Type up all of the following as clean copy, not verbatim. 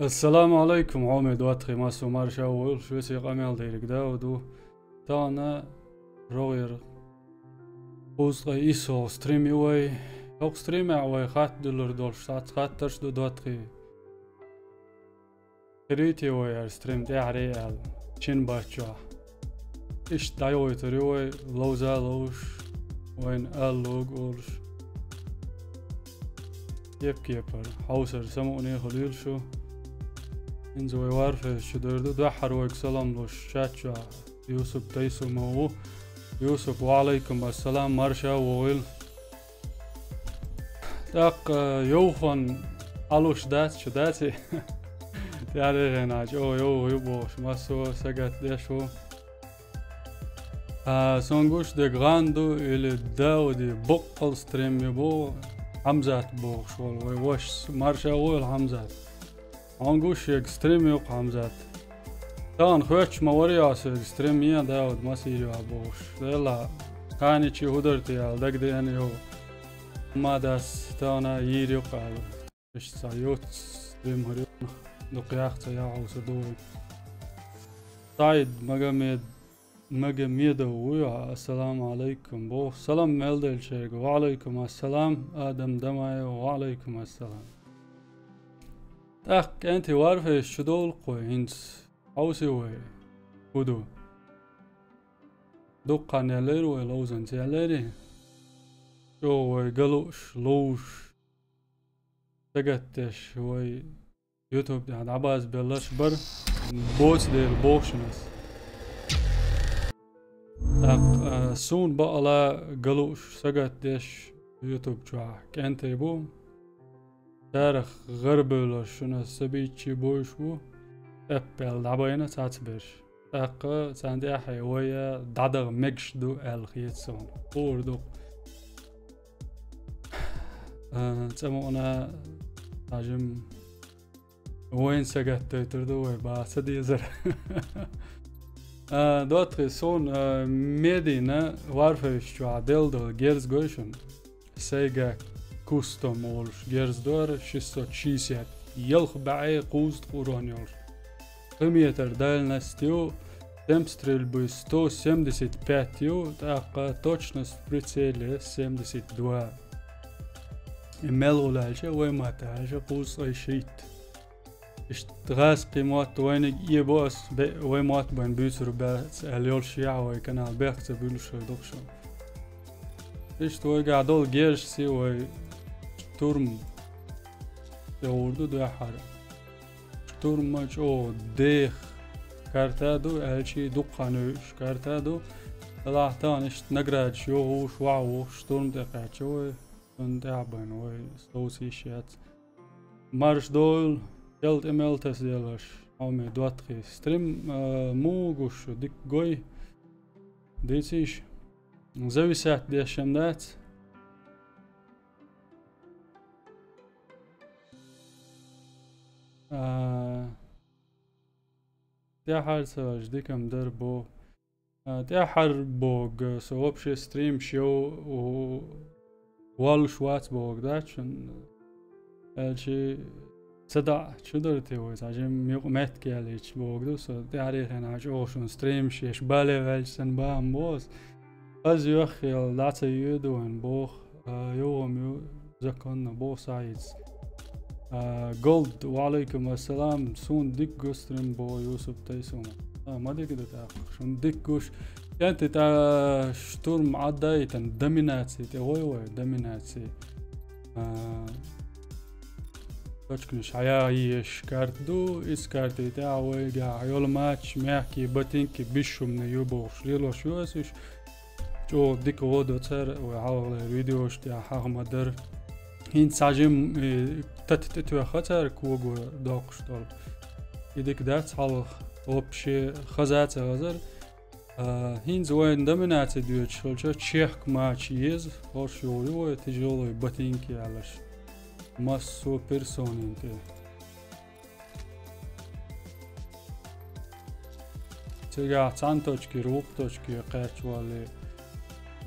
السلام عليكم عمد واتخي ماسو مارشا وول شو سي قامل ديرك داودو تانا روير اوز ايسو ستريم يوي او ستريم اوي خات دولار دول شات خاترش دو دواتخي كريتي وي ستريم دي عري ال شين باتشوا ايش دايوي تريوي لوزا لوش وين ال لوج اولش يبر حوسر سموني خليل شو انزوي وارفه شدردو دحر ويك سلام لوش شاتشا يوسف تيسو مو يوسف وعليكم السلام مرشا وويل داق يوخن علوش دات شداتي تعرف هناج او يبوش ماسو سقط ديشو سونغوش دي غاندو اللي داودي بقل ستريم يبو حمزات بوش وش مرشا وويل حمزات عنقوش اكستريم يوق حمزات تان خوش مورياس اكستريم يا داود ما سيجو ابوش يلا كاني تشي هدرتي يا دق دي يعني يو ما داس تانا ييريو قال ايش سايوت ستريم هريو دقياخت يا عوس دوي سعيد مجميد ويا السلام عليكم بو سلام ميلدل شيخ وعليكم السلام ادم دماي وعليكم السلام تاك انتي وارفه شدول قوينس عوسي وي ودو دقان يالير وي لوزن تياليري شو وي قلوش لوش تقتش وي يوتيوب دي عاد عباس بلش بر بوس دير بوشنس تاك سون بقى لا قلوش سقتش يوتيوب جوا كنتي بو تاريخ غربي ولا شنو سبيتشي بوشو ابل دعباينا تعتبرش تاقا تاندي احي ويا دعدغ مكش دو الخيتسون قور دو تسمونا تاجم وين سقط تردو با سدي زر دوتري سون ميدينا وارفش جو عدل دو جيرز جوشن سيجا كوستوم اولش جيرز دور شيستو تشيسيات يلخ بعي قوزد قورون يولش قميتر دال نستيو темпстрель бы 175 так точность прицеля 72 имел улажа وماتاجا قوس شيت اشتغاس قيمات وين يبوس ومات بين بيسر بس اليول شيع وكان بيخت بيلش دوكشن ايش تو قاعدول جيرش سي و شتورم يوردو دو حار شتورم ماچ او ديخ كارتادو الشي دقانوش كارتادو طلعتان اشت نقراد شو هو شوعو شتورم دقات شو تعبان وي سوسي شات مارش دول يلت امل تسديلش عمي دواتخي ستريم مو قوش ديك قوي ديتيش زوي ساعت دي الشمدات تاحر سواج ديكم دربو تاحر بوغ سوابش ستريم شو و والش وات بوغ داتشن الشي صدع شو درتي ويس عجم ميت كياليش بوغ دو سو تاريخ انا عجوشن ستريم شيش بالي والسن بام بوس از يوخي لاتا يودوين بوخ يوم زكون بو سايدز جولد وعليكم السلام سون ديك جوسترين بو يوسف تيسون ما ديك ده شون ديك جوش كانت تا شتورم عداي تن دوميناتسي تي وي دوميناتسي تشكنش عيايش كاردو اس كارتي تا وي جا يول ماتش ماكي باتينكي بيشو من يوبو شليلو شوسش جو ديك ودو تر وعاول فيديوش تاع حق مدر هين ساجم تتتو خطر كوغو دوقش طول يديك دات حال وبشي خزات غزر هين زوين دمنات ديوت شلچا تشيخ ماتش يز هوشيو تجولو باتينكي علش ماسو بيرسونين تي تيجا تانتوچكي روبتوچكي قاچوالي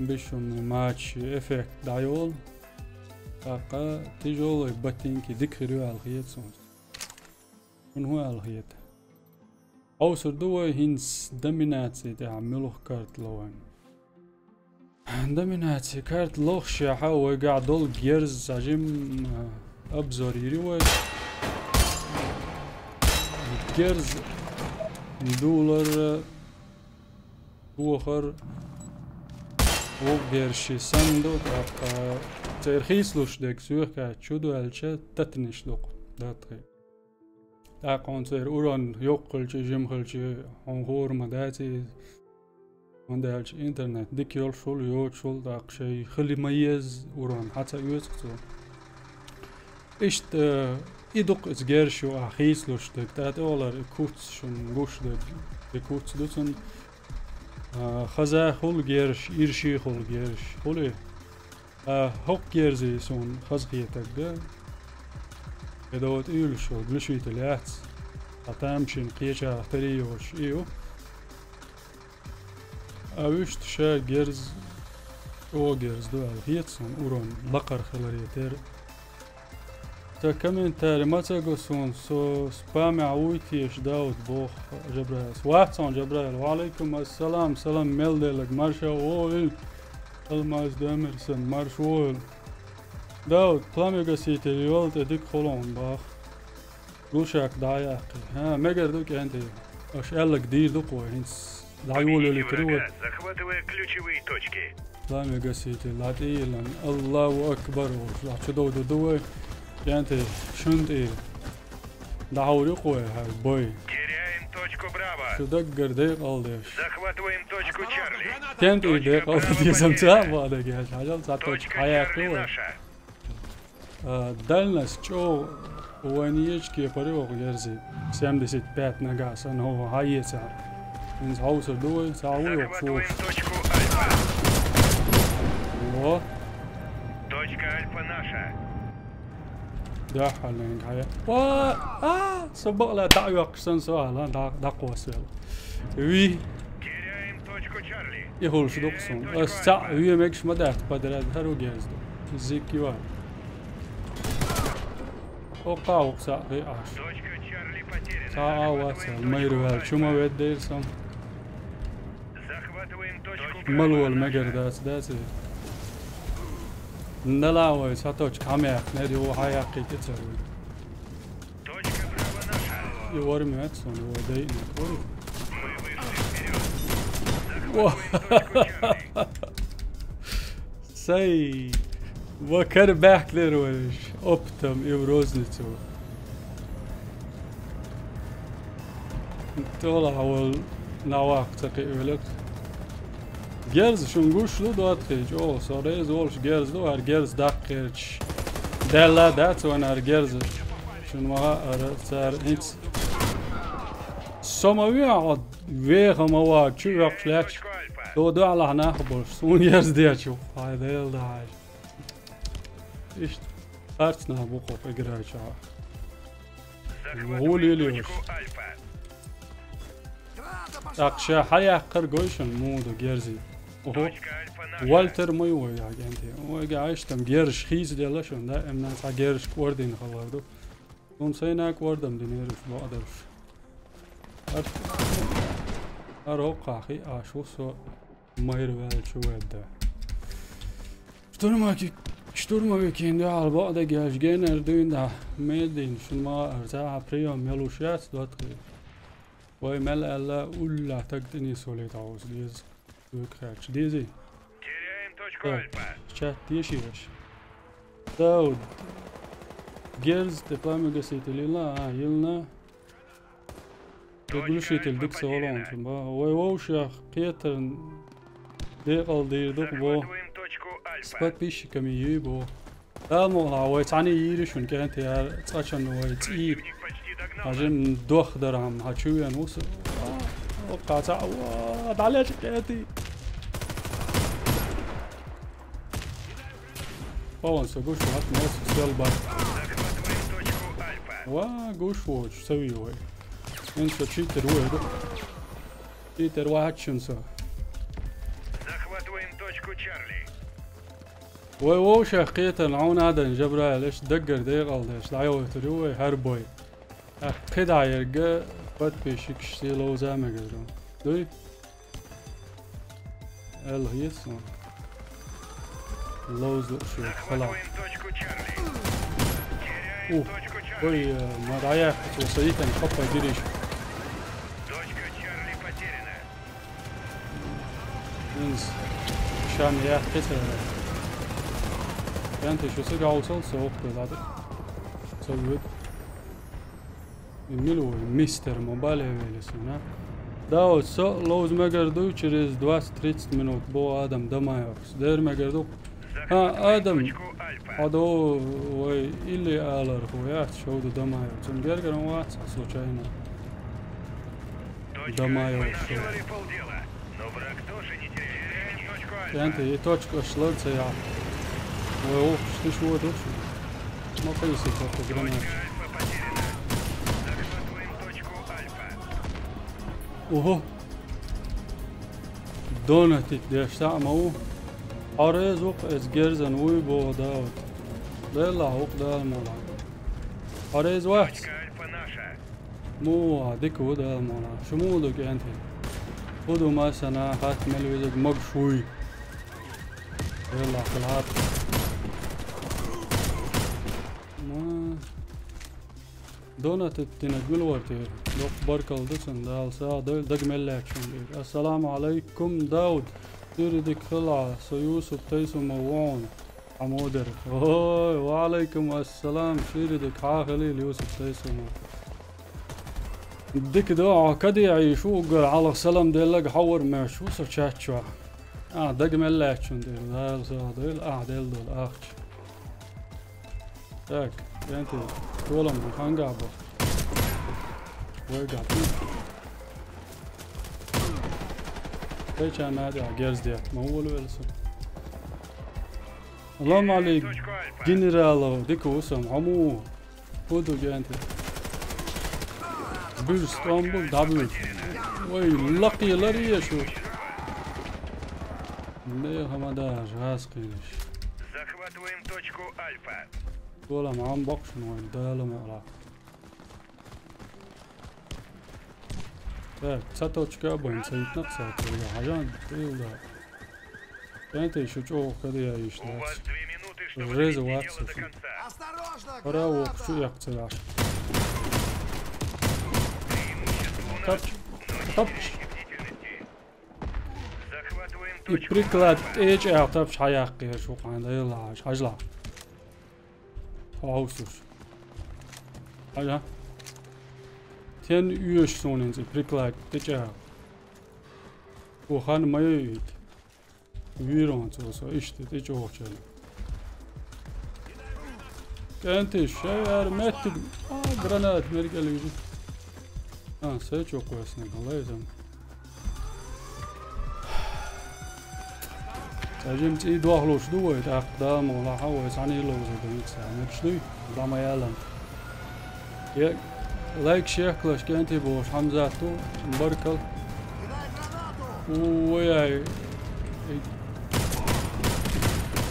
بيشون ماتش افكت دايول تاقا تجولو باتينكي ديك خيرو الخيت سون من هو الهيت أوصل دوا هينس دميناتي تعملوه كارت لوين دميناتي كارت لوخ شاحة وقاعد دول جيرز عجم أبزر يريوه جيرز $1 وخر وغيرشي صندوق ترخيص لوش ديك سويكا تشودو الشا تتنش لوق داتغي تاقون تير اوران يوقلشي جمخلشي هنغور مداتي مندالش انترنت ديك يول شول يوت شول داق شي خلي ميز اوران حتى يوتكتو اشت يدق ازغيرشو اخيس لوش ديك تات اولار كوتس شون غوش ديك كوتس دوتن خزا خول جيرش إيرشي خول جيرش خولي هوك جيرزي سون خزقيتك ده يدوت إيل شو بلشويت اليات أتامشين قيشة تريوش إيو أوشت شا جيرز أو جيرز دو الهيتسون أورون لقر خلريتير تا كمين تاري ما تاقصون سو سبامي عويتيش داود بوخ جبرائيل واتسون جبرائيل وعليكم السلام سلام ميل ديلك مارشا وول الماز دامرسن مارش وول داود بلامي قسيتي اليولت اديك خلون باخ روشاك داياقي ها ميقر دوك انتي اش قالك دي دوقوا هنس العيول اللي تروت بلامي قسيتي لاتيلن الله اكبر وش دودو دوي انت شنت ايه دعوري قوي هاي بوي Точку Браво. شو دقر ديق قلديش Захватываем точку Чарли. كنت ايه ديق قلدي سمتها بعدك يا شاجل ساتوش Точка حياة Чарли قوي наша. دلنس شو وانيش كي قريوق يرزي سيام دي ست بات نقاسن هو هاي سعر من هاوس دوي ساوي Захватываем وشوف точку Альфа. و Точка Альфа наша. ده حالين حياة سبق لا دعوة قصن سؤال دا قوسل وي Теряем точку Чарли. يهول شو دقصون الساعة هي ماكش مدات بدل هرو جاهز دو زيكي وان وقاوق ساعة في عاش Точка Чарли потеряна. ساعة واسل ما يروال شو ما بيدير سم Захватываем точку ملو المجر داس نلاوي ساتوش كاميك نادي هو حياقي تتسوي Точка Браво наша. يورمي هاتسون هو دايقني كوري Мы вышли вперед. Захватываем точку Чарли. سي وكان باكلر وش اوبتم يبروزنتو طلع اول نواق تقيلك جيرز شو نقولش له دوات خيج او سوريز ولش جيرز دو هر جيرز دقيقش دالا دات وانا هر جيرز شو ما صار انت سماوي عاد ويغ مواد شو يقشلاش Точку Альфа. دو على هنا خبرش سون جيرز دي شوف هاي ديل ده هاي ايش ارتنا بوقف اقرا شعر وهو Захватываем ليليوش точку Альфа. اقشا حيا قرقوشن مودو جيرزي وهو Точка Альфа наша. والتر ميوي يا جنتي وقع عشتم جيرش خيز ديلاشون دا امنا سا جيرش كوردين خلاردو دون سيناك وردم دينيرش ما اقدرش اروقع اخي اشوسو مايروال شو ودا شتورما بكين دا على بعد جاش جينر دوين دا ميدين شو ما ارتاح بريوم يلوشات دوتري وي مل الا ولا تقدني سوليت عاوز ديز وكراتش ديزي Теряем точку Альфа. شات ديشيش داود جيرز تقامي قسيت ليلا يلنا تقولشيت الدك سولون ثم وي ووشا قيتر ديقل دير دق بو Захватываем точку Альфа. سبات بيش كمي يبو لا مولا وي تعني يريشون كانت يا تقاشن وي تقيب Противник почти догнал. عشان دوخ درهم هاتشويا نوصل وقع تعوض على شكاتي والله نسويش هات ناس سيلبر Захватываем точку Альфа. وقوش وش سوي وي انسى تشيتر وي تشيتر واحد شنسى Захватываем точку Чарли. وي وش قيت العون هذا جبرائيل ايش دقر ديقل ايش دعيوه تروي هربوي أكيد يرجع بات بيشك شتي لو زعما قدرون دوي الهيسون لوز شو خلاص Захватываем точку Чарли. أوه Теряем точку Чарли. دوي ما رايح وصيتا خطة جريش Точка Чарли потеряна. ينس شان يا قتل أنت شو سقع وصل سوق بلادك سويت ميلو مستر موبايل ويلسنا داود سو لوز ما قردو через 20-30 минут بو آدم دمايوكس دير ما قردو آدم Точку Альфа. هذا وي اللي آلر خويات شو ده دمايوكس نقدر نوات случайно Точка Домаев. Альфа. Сделали полдела. Но враг тоже не теряет точку Альфа. أنت يتوشك أشلت سيا ويوف شو دوش ما قيس يتوقع Точка جرامات Альфа потеряна. Захватываем точку Альфа. وهو دونتي ديشتعمو عريز وق از جرزن وي بو داود ديلا وق دال مولا عريز واحد Точка Альфа наша. مو ديك ودا مولا شمو دوك انت خدو مثلا هات ملوزك مقشوي يلا خلعات ما دونت التنجمل ورتير دوق بركل دسن دال ساعة دق ملاك شنبير السلام عليكم داود تريدك خلعة سيوسف تيسو موان عمودر هوي وعليكم السلام شيردك عاخليل يوسف تيسو موان ديك دعوة كدي يعيشو قر على سلام ديلك حور ماشو سوشاتشوا دق ملاك شنبير دال ساعة ديل ديل دول اخش تاك انت طولهم خان قابو ويقع ليش انا نادي على جيرز ديت ما هو الويلسون اللهم عليك Точку Альфа. جنرال ديك وسم عمو خذوا جانتي بيرست امبل دبل وي لقي لري شو ليه همداش هاسقينش Захватываем точку Альфа. ولا معام بوكشن وين دالو معلا так цаточка бон цайтнак цаточка хажан тилда энтэй шучоо каде У яишнаа вас 2 минуты, чтобы Резу довести ватсу. дело до конца. Осторожно! параво граната! шу якцааш Преимущество у нас, Топч. но не Топч. теряйте бдительности. Захватываем и точку приклад Альфа. эйч артап шаяққи шу қанда ялаш хажла хаусуш хажа тен үйш сонен зи приклад тэча ухан майт вирон цосо иште тэч оочел كانت الشاعر ماتت جرانات مرقل يجي سيتشو كويس الله يزم تاجمت ايد واخلوش دويت اقدام ولا حويس عني لوز دميت سامك شنو ضما يالن يا لايك شيخلش كانت بوش حمزاتو مبركل Кидай гранату! وياي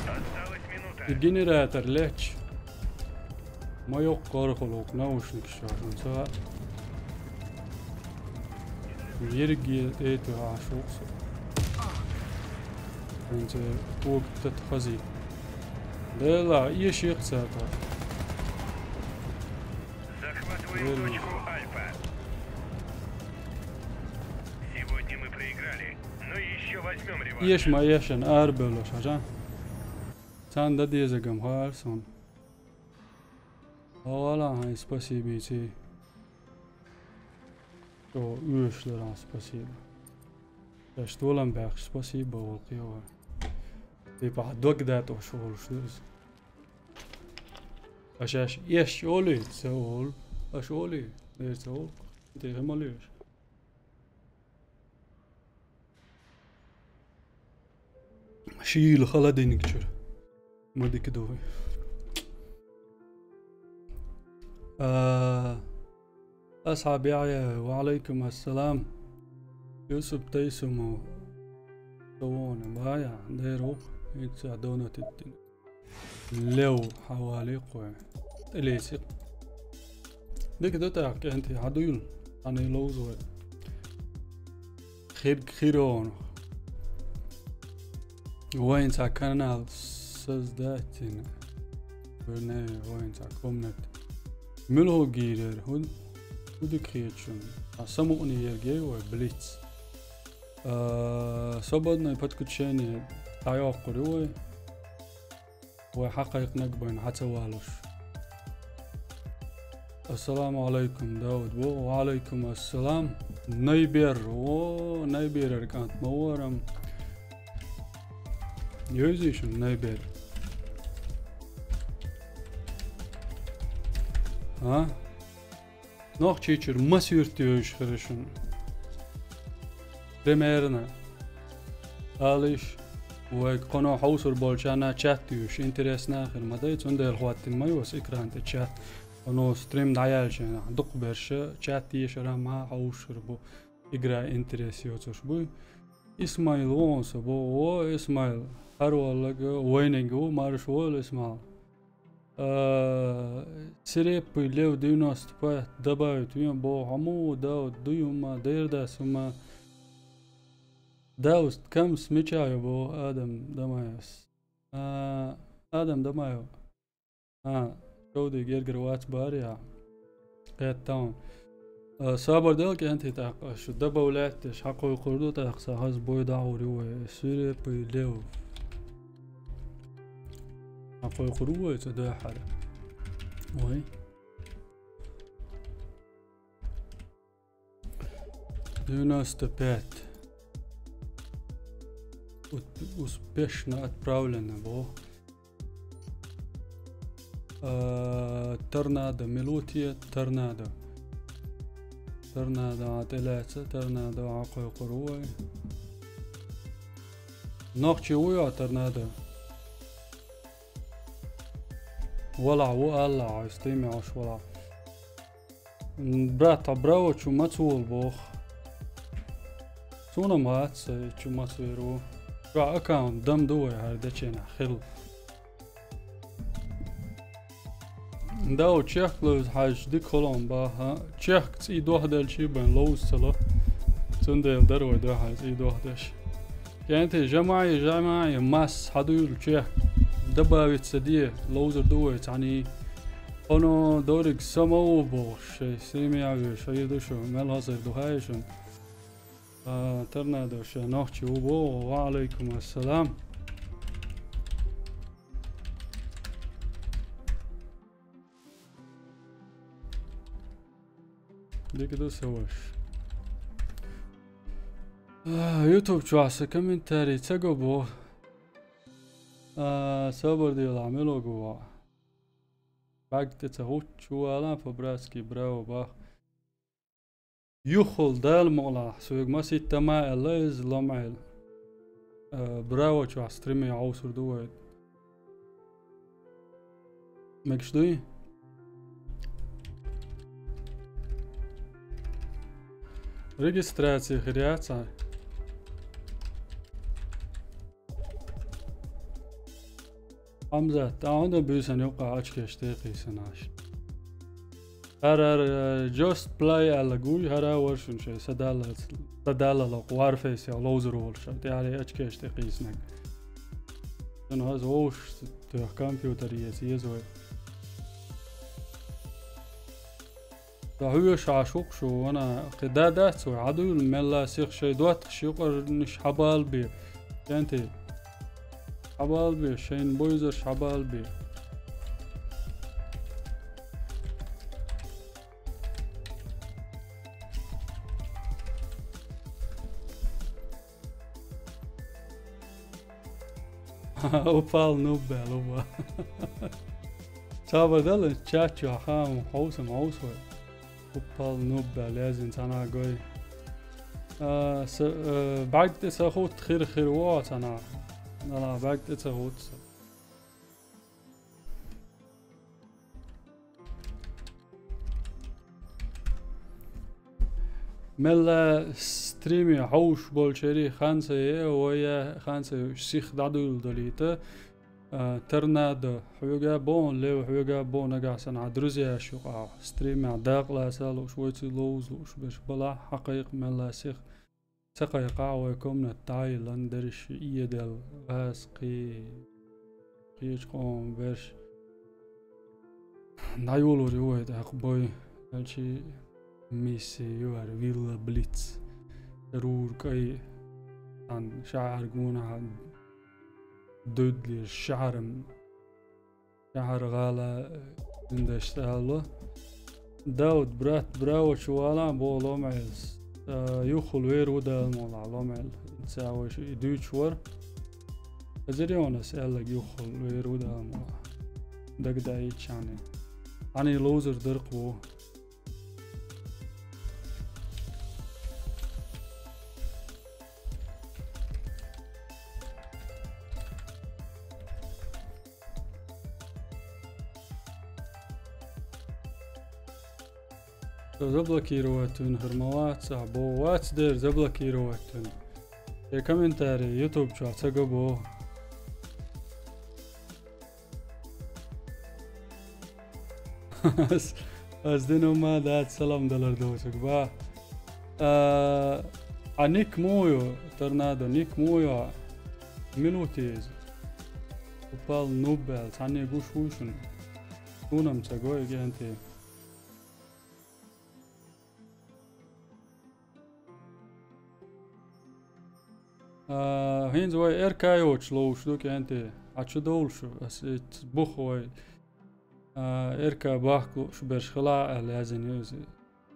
Осталась минута. الجنراتر ليتش ما يقار خلوق ناوشنك شاشن سواء يرقي ايتو عاشوق انت فوق تتخزي لا اي شيخ ساتا Захватываем точку Альфа. Сегодня мы проиграли, но еще возьмем реванш. ايش ما يشن اربلوش عشان تان دا ديزقم هارسون ولا هاي спасибо تي то ушлера спасибо я что лам бах спасибо волкио ты по догдат ошол штуз اشاش ايش اولي تسول اش اولي دير تسول انت غماليش شيل خلدين كتير ما ديك دوي أصحابي وعليكم السلام يوسف تيسمو سوونا بايع ديرو يتساعدونا تدين لو حوالي قوي تليسي ديك دوتاك انت عدول أنا لوزو خيرون وين ساكننا سزداتنا برني وين ساكمنت ملو جيرر هود كريتشن سموني يرجع وبليتس صبدنا يبتكتشيني تايوق قروي وحقيق نقبين حتى والوش. السلام عليكم داود وعليكم السلام نيبير نيبير كانت مورم يوزيشن نيبير ها نوع تشير مسيرتيوش خرشن رميرنا آليش وقناة حوصر بالشانا تشاتيوش انترس ناخر مدايت وندر الخوات ما يوس إكران تشات ونو ستريم دعيالشنا دق برشا تشاتيش رما حوصر بو إقرا انترس يوتوش بو إسمايل وونس بو إسمايل هرولك وينينغو مارش وول إسمايل سريب ليو ديناست با دبايت وين بو عمو داود ديوما ديرداسوما داوست كم سميتشايو بو آدم دمايس آدم دمايو شودي جيرجر واتس باريا قيت تاون صابر دلك انت تاق شو دبا ولاتش حقو يقردو تاق ساهز بوي داوري وي سريب ليو حقو يقردو وي تدا حالا وي ديناست بات успешно отправлено бо торнадо мелутия торнадо عتلاتة торнадо عقو قروي نقشي ويا торнадо ولع وقلع يستيمع وش ولع برات براو شو متول بوخ سونا مات شو متويرو أكاونت دم دوي هردشينا خل داو تشيخ لوز حاج دي كولون باها تشيخ تسي دوحدل شي بين لوز سلا تندل دروي دو حاج تسي دوحدش يعني انت جماعي ماس حدول تشيخ دباويت سديه لوزر دوي يعني أنا دورك سمو بوش سيمي عوي شاي دوشو مال هزر دوهايشن ترنادو شنوخشي وبو وعليكم السلام دي كده سواش يوتيوب شواسه كومنتاري تسقبو صبر ديال عملو جوا بعد تتهوت شو ألان فبراسكي براو باخ يخل دال مغلا سويق ما سيتما الليز لمعيل براو شو استريمي عوصر دويت ماكش دوي ريجستراتي خرياتي حمزة تعاون بيسن يوقع اشكي اشتيقي سناش هر جوست بلاي على جوي هر ورشن شيء سدالة لق وارفيس يا لوزر ولش يعني اشكي اشتيقي سنك انا هذا وش تو كمبيوتر يزوي هو شاشوق شو انا قدادات سوي عدو الملا سيخ شي دوات شيقر نش حبال بي انت حبال بي شين بويزر حبال بي وفال نوبل هو صابر دل تشاتشو حام حوسم عوسوي وفال نوبل لازم انا قوي بعد تسخوت خير وات انا بعد تسخوت ملا ستريمي حوش بولشري خانسة ويا خانسة سيخ دادول دوليته ترنادو حوجا بون لو حوجا بون نجاسن عدروزيا شو ستريم عداق لا سالو شويتي لوز وش بش بلا حقيق من لا سيخ تقي قاوة كمنا تايلاند درش يدل غاسقي قيش قوم برش نايولو ريوه أخبوي هالشي ميسي يوار فيلا بليتس رور كي عن شعر قونا عن دودلي الشعر غالا عندش تهلا داود برات براو شوالا بولو معز يوخل وير ودا المولا لومل تساوي دوش ور أزريونس قالك يوخل وير ودا المولا دق دايتش أنا لوزر درقو زبلكي رواتون هرموات صعبو واتس دير زبلكي رواتون كومنتاري يوتيوب شو تقبو از دينو ما دات سلام دلار دوشك با نيك مويو تورنادو نيك مويو minūtīs upal nubēl tani gušūšun unam cagoja gentī Hins vai erkājoč lūšu gentī açu dolšu es buhoj erkā bahklušu berš khlā lēzin jūzi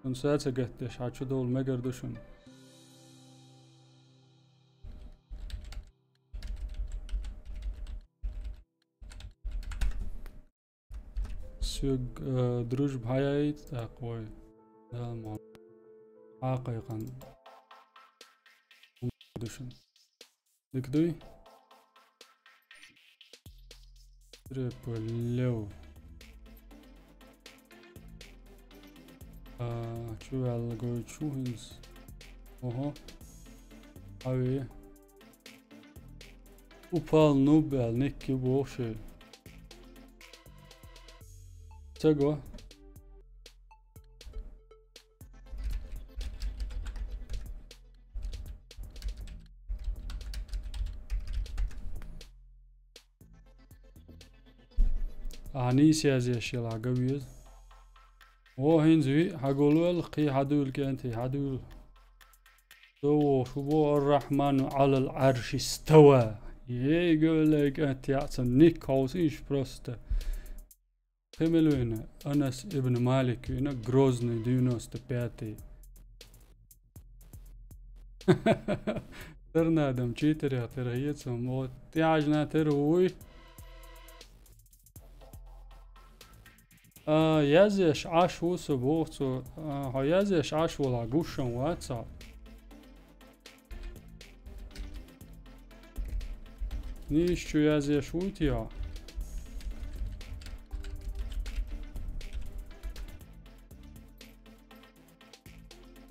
un sēca gattieš açu dol megardušun سوق دروج بحياة تقوي دالمون حقيقا دوشن دكدوي تريبلو شو على شو هنز اوه اوي وبال نوبل نيكي بوشي تقوى عنيسي هذه الشيء العقوية وهنزوي هقولوا القي حدول كأنتي حدول سو شبو الرحمن على العرش استوى يقول لك أنت يعصم نيك هوسيش بروسته Хемелуина, Анас ибн Малик, Грозный 95-й. Тернадам 4 тергаецам, вот тяжна теруй. Язеш ашу собовцу, язеш ашу лагушам ватса. Нищу язеш уйтия.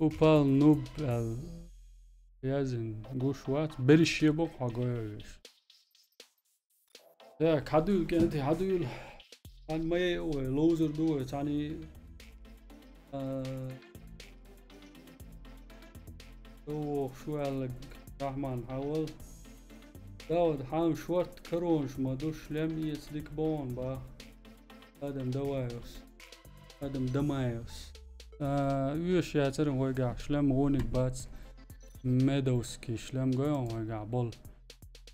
Upal nubel yazın guşvat berişe bok hagoyuş. Ya kadul kenti hadul an maye o lozer do tani o şual Rahman hawal Daud ham short karonş maduş lem yeslik bon ba adam dawayos adam damayos ويش يا ترى هو قاع شلم غونك بات ميدوسكي شلم قاعد هو قاع بول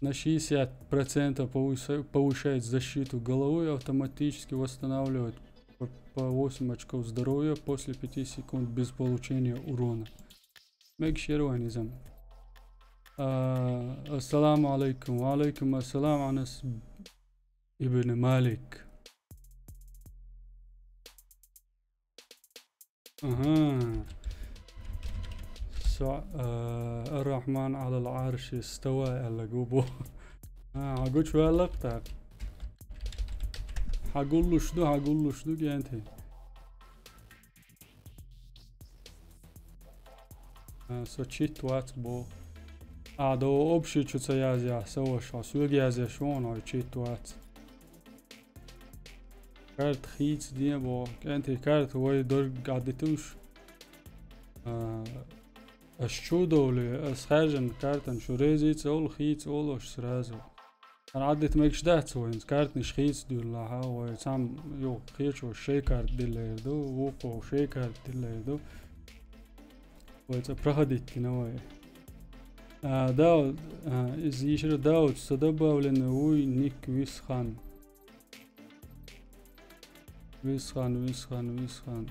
на 60% повышает защиту головы, автоматически восстанавливает по 8 очков здоровья после 5 секунд без получения урона. Мегшерванизм. Ассаламу алейкум. Ва алейкум ассалам Анас ибн Малик. الرحمن على العرش استوى على قبو هقول شو اللقطة هقول له شنو انت سو تشيت وات بو عادو أبشي شو تسيازيا سوا شو سويجيازيا شون أو تشيتوات كارت خيت دي بو كانتي كارت هو دور قعدتوش الشودو لأسخاجن كارتن شو ريزيت أول خيت أولوش سرازو أنا عدت ماكش دهت سوين كارت نش خيت دولا ها ويتعم يو خيرشو شي كارت ديلا يردو ووقو شي كارت ديلا يردو ويتبرخدت نوعي داود إز يشر داود صدبا ولنوي نيك ويسخان ويسخان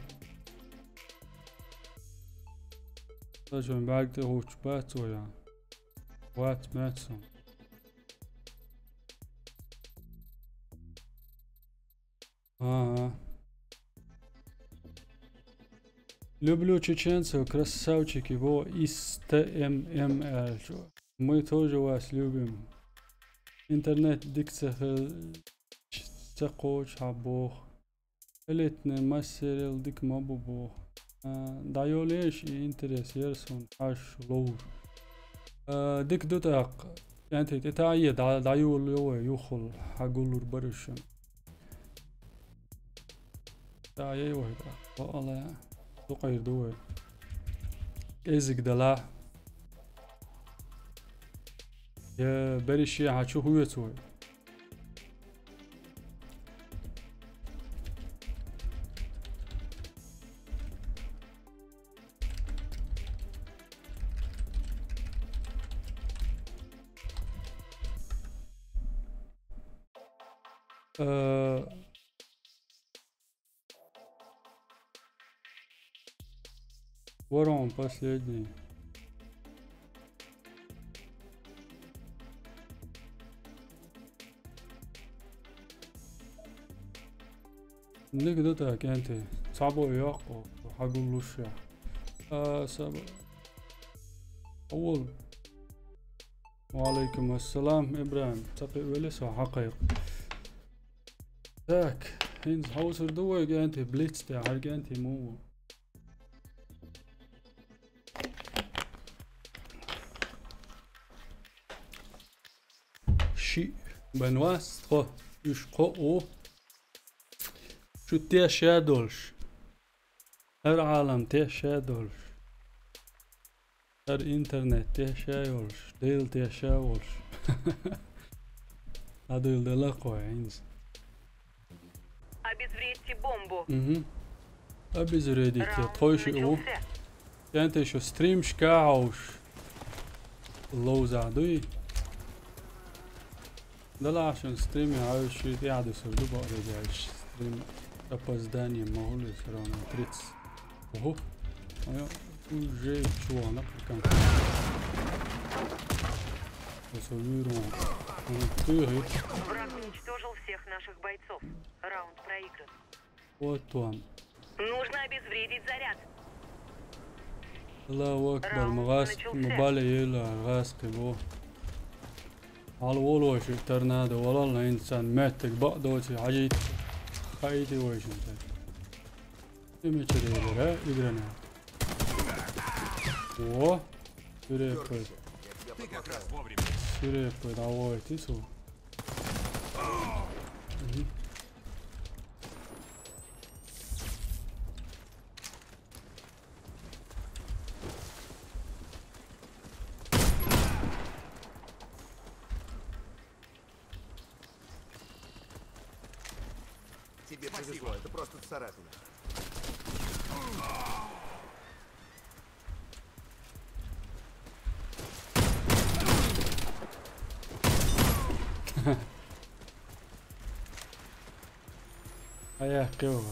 تجون بعد تهوش باتو يعني وات ماتسون Люблю чеченцев, красавчики, во ИСТММЛ. Мы тоже вас любим. Интернет дикция تقوش عبوخ. قلتنا مسيرل ديك مابوبوخ. دايوليش انترس يرسون عاش لور. ديك دوتاق يعني تتعيد دايول يوخل حقولور برشن. تعيي وهدا والله تقير دوي ازك دلا يا بريشي هاتشو هو توي Ворон последний. نيك دوتا كانتي صعبو ياقو وحقول لوشا سبا أول وعليكم السلام إبراهيم تقي ولس وحقيق ذاك هينز حوصر دوا كانتي بليتس تاع كانتي مو شي بنواس تخو يشقو شو تيشا دولش هر عالم تيشا دولش هر انترنت تيشا يولش ديل تيشا يولش هادو دلقوا عينز Обезвредьте бомбу. обезвредите тойши او كانت شو ستريم شكاوش اللوزع دوي دلا عشان ستريم يعاوش يقعد يسردو بقى رجعش ستريم опоздание могу ли все равно 30 ого уже чувак как посмотрим Враг уничтожил всех наших бойцов. Раунд проигран. вот он Нужно обезвредить заряд. الله أكبر مغاس مبالي يلا غاس قبو على والله شو ترنادو والله إنسان ماتك بقدوتي عجيت خايدي ويش انت يمي كده يقرا يقرنا о сюрепой Ты как раз вовремя. сюрепой давай ты су Тебе повезло, это просто царапина. هيا كيو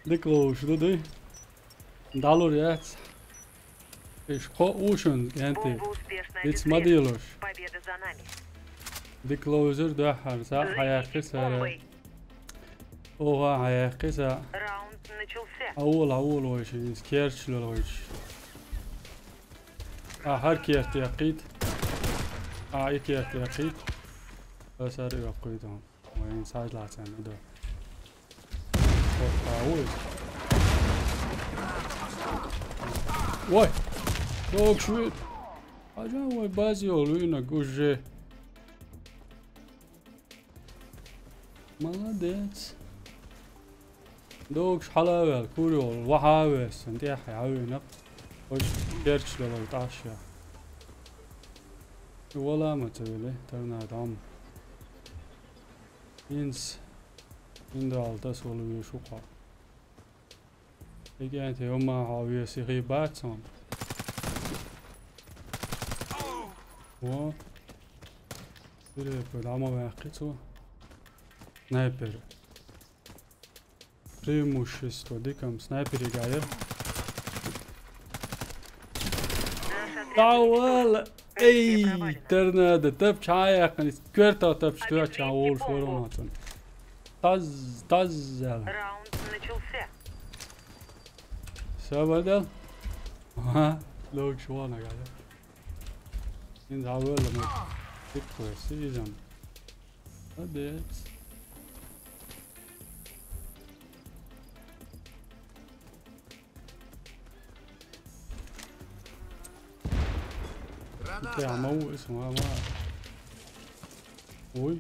ديكو شو دي دالور يات ايش قو اوشن انتي Бомбу успешно Ведь обезвредили. смотрелось. Победа за нами. ديكلوزر ده حرسا هيا سارة Бомбой. اوها هيا سارة Раунд начался. أول وش كيرش لوش هر كيرت يقيد يكيرت يقيد بس هر يقيدهم وين ساعد لعسان ده أول Ой! Как швид! Пожалуй, базил, на гуже. Молодец. دوغش حلاوة الكوريول وحاوة سنتيح يعوينك وش كيرش لو تعشى ولا ما تقولي ترنا دام إنس إن دال تسول ويشوقا إجا أنت يوم هاوي سيري باتسون و سيري بدعمه بحقيته سنايبر преимущество диком снайпере гая. Тауал! Эй! Торнадо! Тап чая! Кверта тап что чаул форматон. Таз. Раунд начался. Сабадал? Ага, лог швана гая. Ин завел мы. Такой сезон. Обед. يا مو اسمه ما وي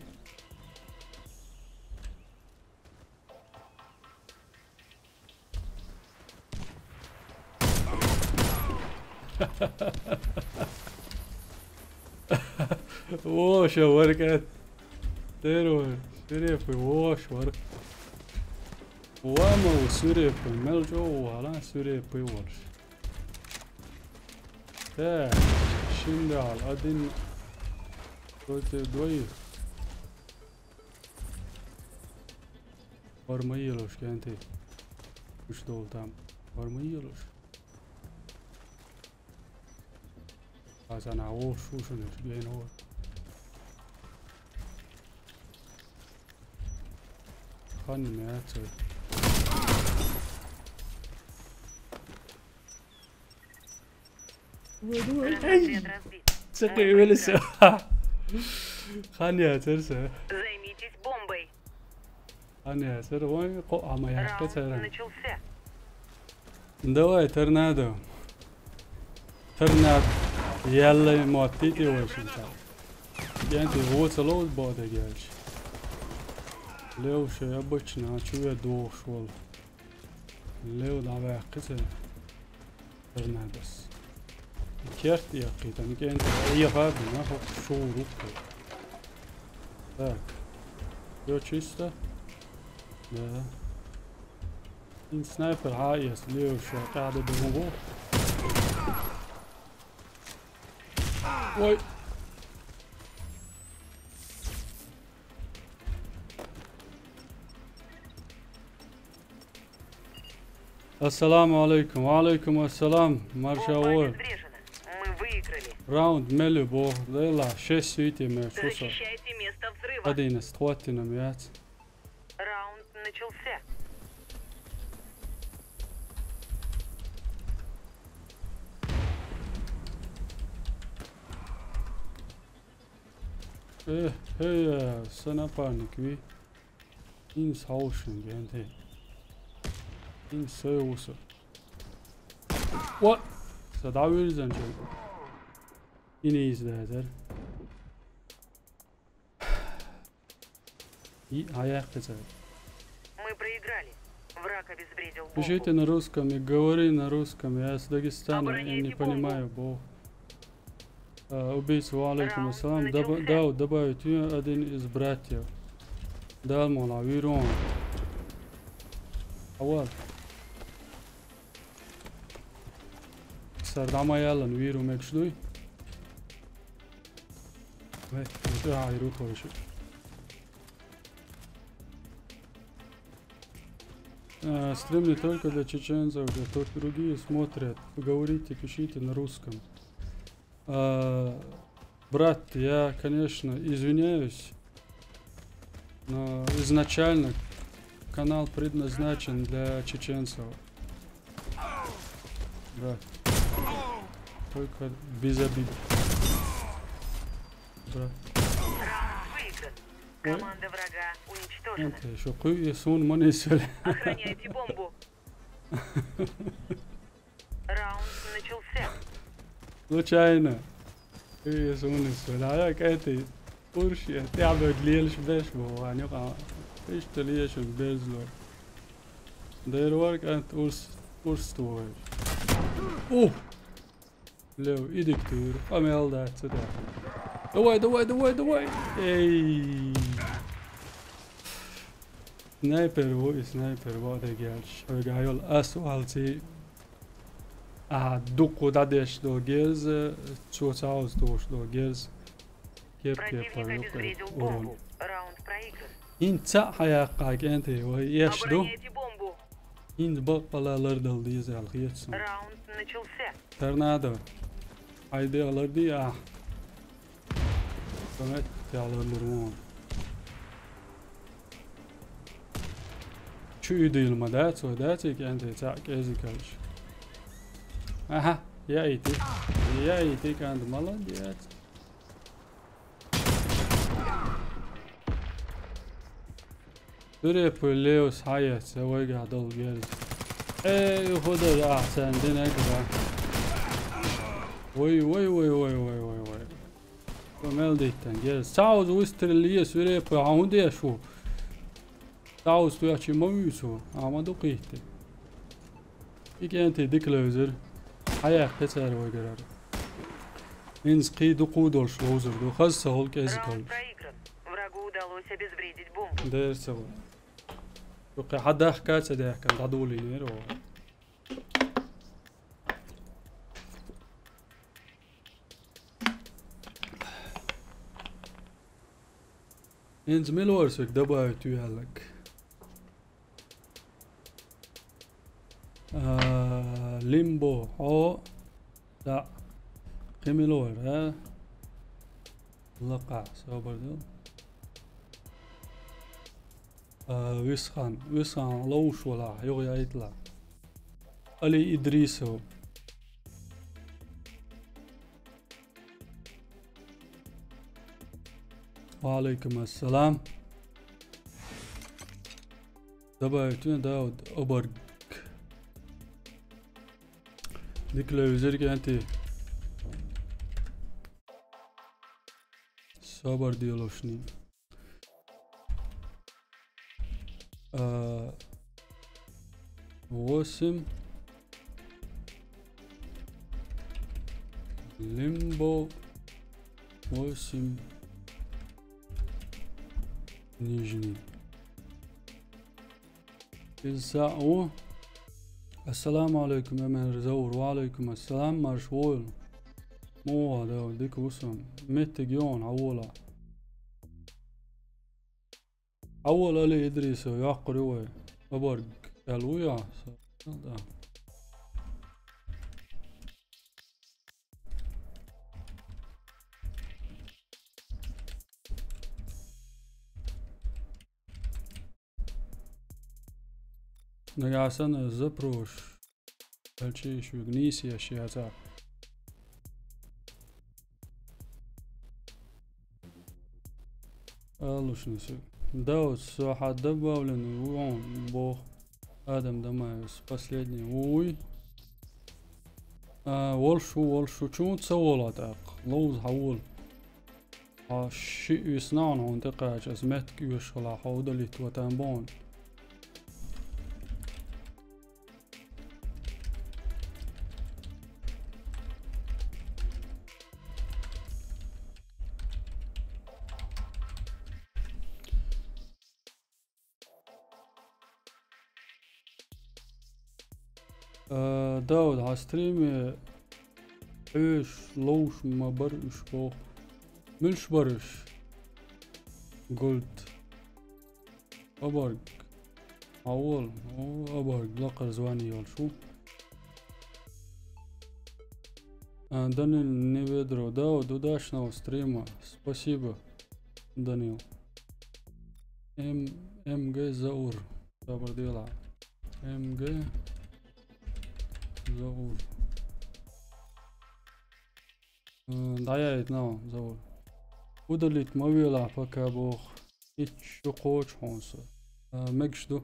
وش ورقت تيرو سيريف وش ورق وما سيريف ملجو ولا سيريف وش ده şimdi al adın doyu varmayı yaloş kenti uç dol tam varmayı yaloş azana o şu gen o kan ne atıyor Развед разбит. خانية ترسى Займитесь бомбой. خانية ترسى وين قوة ما Раунд يحكي начался. давай торнадо يلا موتيتي وش انت يعني هو سلوت بعد جاش لو شيء بچنا شو دوش والله لو دعوة يحكي торнадос كيرت يا أخي تاني أنت أي غابة ناخد شو روكو так всё чисто да إن سنايبر عايز ليه شو قاعدة بموجود وي السلام عليكم وعليكم السلام маршал Мы выиграли. раунд мелюбо дела 6 свитиме шусо Защищайте место взрыва. 11 хватина мят Раунд начался. هي سنابانك وي إن ساوشن جنتي إن سيوسو What? Sadavir zance. Yine izleder. И аях кацай. Мы проиграли. Враг обезвредил бомбу. Пишите на русском и говори на русском. Я с Дагестана, я не понимаю бог. Убийца, алейкум ассалам. Добавить один из братьев. Дал мола, вирон. Авал. Сардама ялан, виру мекшдуй. Это айру тоже. Стрим не только для чеченцев, для другие смотрят. Поговорите, пишите на русском. Брат, я, конечно, извиняюсь, но изначально канал предназначен для чеченцев. Брат, только без обид. Брат. Выигран. Команда врага уничтожена. Это еще куй сон манисел. Охраняйте бомбу. Раунд начался. случайно. И сунус, لا كاتي ورشي تعبد ليش بيش بو يعني قا إيش تليش بيزلو دير ورك أنت أورس توي أوه لو إيدك تور أميل ده تدا دواي إي سنايبر هو جالش هو جايول أسوالتي دوكو دادش دو جيرز 2000 دو جيرز كيف Противник обезвредил урон. бомбу. Раунд проигран. انت حياقك انت ويشدو Обороняйте бомбу. انت بقلا دي زي الخيط Раунд начался. ترنادو هايدي لردي سمعت على الرمون شو يدي المدات وداتك انت تاك ازيكالش اها يا ايتي كانت مالديات ليوس حياة سوي قاعد الجيرز اي خذ احسن دين اكبر وي كمل ديتن جيرز تاوز وسترليه سوري بعودي شو تاوز تواتشي مويسو اما دقيقتي يجي انت ديكلوزر حياة كسر ويقرر انز قيد قودول شلوزر دو خاصة هولك ازيكال Раунд проигран. Врагу удалось обезвредить бомбу. دير سوا وقع حدا حكاية ده كان عدولي نيرو انز ميلورسك دبا هلك ليمبو او لا قيميلور ها لقع صبر دو ويسخان لوش ولا يغيا يطلع علي إدريسو وعليكم السلام دبايتون داود أبرق ديك لوزرك انتي صبر ديالوشني وسم ليمبو وسم نيجني الساعة السلام عليكم يا من رزور وعليكم السلام مشغول مو هذا ديك وسم متجيون عولا أول اللي إدريس يقرأ أبرق الويا نقاسن زبروش هالشي شو غنيسي أشياء ذاك ألوش نسوي داود ساحة دبا ولن وون بو آدم دمايس последний وي والشو شو تسوى تاق لوز حول شيء يصنعون هون تقاش اسمت كيوش خلا حوض اللي توتنبون داود عالستريم ايش لوش ما برش بو ملش برش قلت أبرق أول أبرق لقر زواني يول شو Данил Неведро, Дауд, удачного стрима, спасибо, Данил. МГ Заур, доброе дело. МГ Заур. Да я знал, Заур. Удалить мобила, пока бог еще хочется. Мегшду.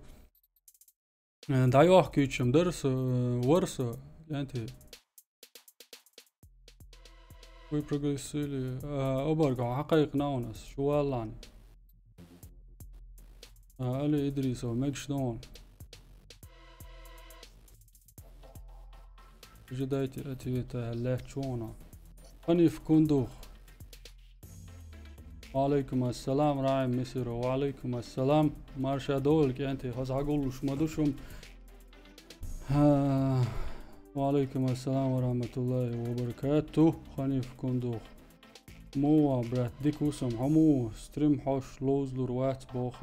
Да я хочу чем дерсу, ворсу, янти. Puoi progressili. أبرقع حقيق ناونس شو والله. Ali Idriso مجشدون. جدايتي أتيتا اللات شونا. حنيف كندوخ. وعليكم السلام راعي مصيرو وعليكم السلام مارشا دولك أنتي خاص عقول وش مدوشم. وعليكم السلام ورحمة الله وبركاته. حنيف كندوخ. مو برات ديكوسم همو ستريم حوش لوزلور وات بوخ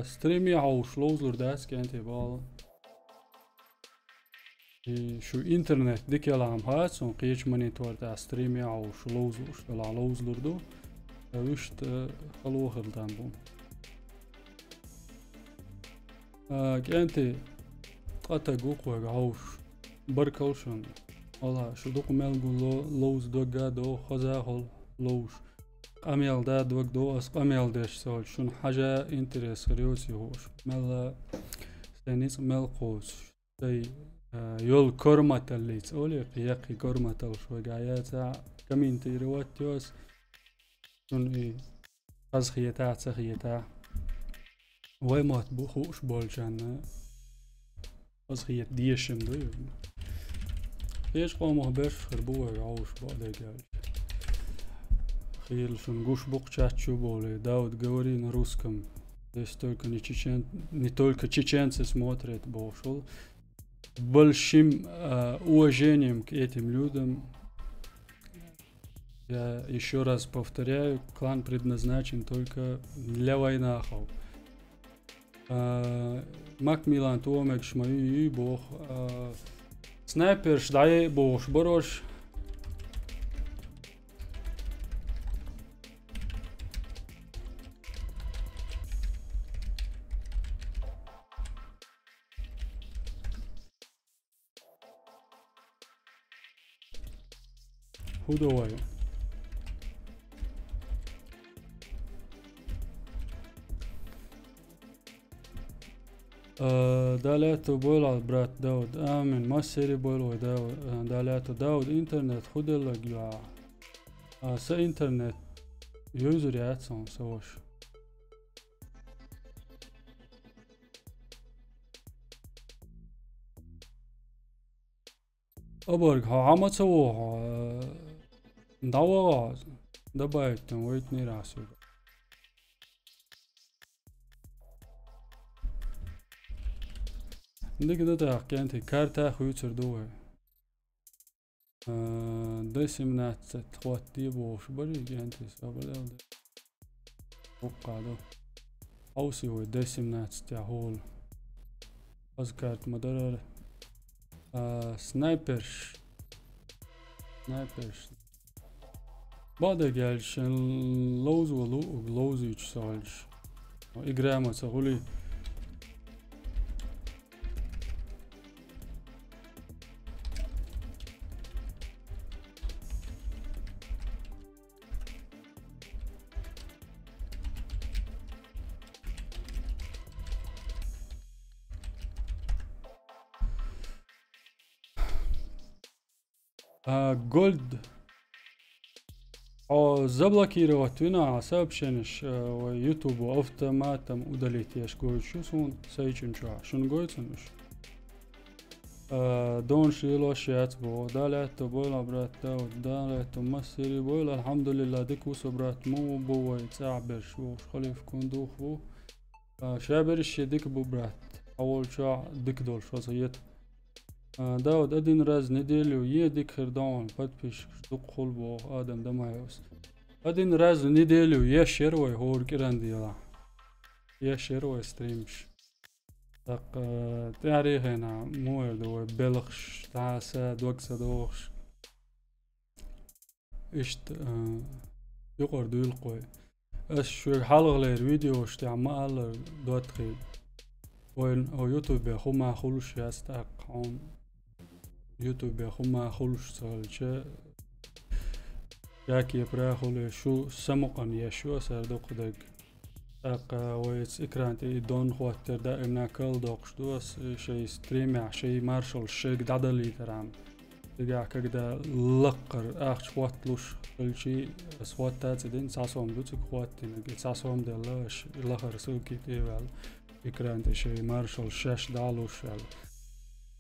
ستريمي حوش لوزلور داس كنتي بال شو انترنت ديك يلعم هاتسون قيش مانيتور تا ستريمي حوش لوزلور يلع لوزلور دو وشت خلوه خلدان بوم كنتي قطع قوقوة حوش بركوشن والله شو دوق ملقو لوز دوقا دو خزاخل لوش قميل داد وقت دو اس قميل داش سول شون حاجة انترس خريوسي هوش مل سنيس مل قوس سي يول كورمة اللي تقولي قياقي كورمة شوي قاياتا كمين تيروات تيوس شون اي خزخيتا تسخيتا وي موت بوخوش بولشان خزخيت ديشم دو ايش قومه برش خربوه عوش بقدر قال خيل شون гуш бук чачу боли Дауд говори на русском. Здесь только не только чеченцы смотрят Бошел. Большим уважением к этим людям. Я еще раз повторяю, клан предназначен только для войнахов. Макмилан Томек Шмаю Бог. Снайпер Шдай Бош Борош. Худой. دالاتو بول برات داود آمين ما سيري بولو داود دالاتو داود انترنت خود لقيا سا انترنت يوزر ياتسون سوش أبرق ها عم تسووها دعوة دبايتن ويتني راسو ديك دا كانتي كارتا خويتر دوه دسمنات تخوات ديبوش بري كانتي سابل وقعدو أوسي هو دسمنات تاهول أذكرت مدرر سنايبرش بعد gelmiş Lozvolu Lozvić salmış. Igramo sa huli. Gold заблокировать вина сообщениш YouTube автоматом удалить я шкою чувствую сейчунча шунгойцунуш دون شيلو شيات بو دالت بولا برات دالت مسيري بولا الحمد لله ديك وصبرات مو بو يتعبر شو خليف كندوخ بو شابر الشي بو برات اول شا ديك دول شو زيت داود один раз в неделю едик хердон подпиш штук бо адам дамайос один раз в неделю я шервой хор кирандила я шервой стримш так تعريخنا مو دو بلخش تعسى دوكسا دوخش اشت يقر دو القوي اش شو حلقة غير فيديو اشت عمال دوت خيل وين او يوتيوب خما خلوش يستحق هون يوتيوب خما خلوش سالچه ياكي براخول شو سمقن يشو سردوق دق اق ويس اكرانتي دون خواتر دائما كل دوقش دوس شي ستريم شي مارشال شيك دادلي ترام تجاه كده لقر آخر وقت لوش كل شيء سوات تاتدين ساسوم دوتك خواتين ساسوم دلاش لقر سوكي تيوال إكران تشي مارشال شاش دالوش يعني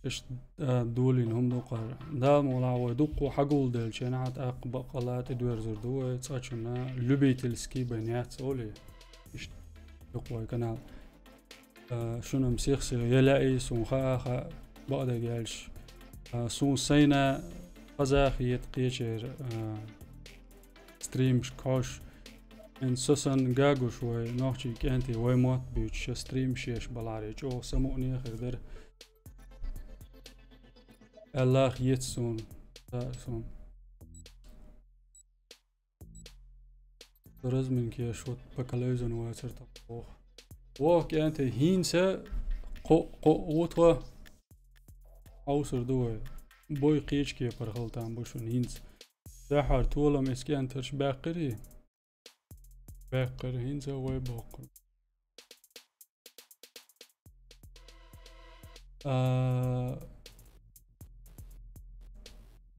إيش دولين هم دوقر دا مولا ودوق حقول دل شنعت أقبقلات إدوار زردوه تأشنا لبيت السكي بنيات أولي إيش دوقوا كنال شنو مسيخسي يلاقي سون خا بعد جالش سون سينا قزاخية قيشر ستريم كاش إن سوسن جاجو شوي نوحشي كأنتي ويموت بيتش ستريم شيش بلاري جو سموني خير الله يتسون سون درز من كي شوت بكالوزن واتر تبوخ وك أنت هينسا قوتوا أوسر دوه بوي قيش كي برخلتان بوشون هينس دحر طولا مسكي أنتش باقري هينسا وي باقر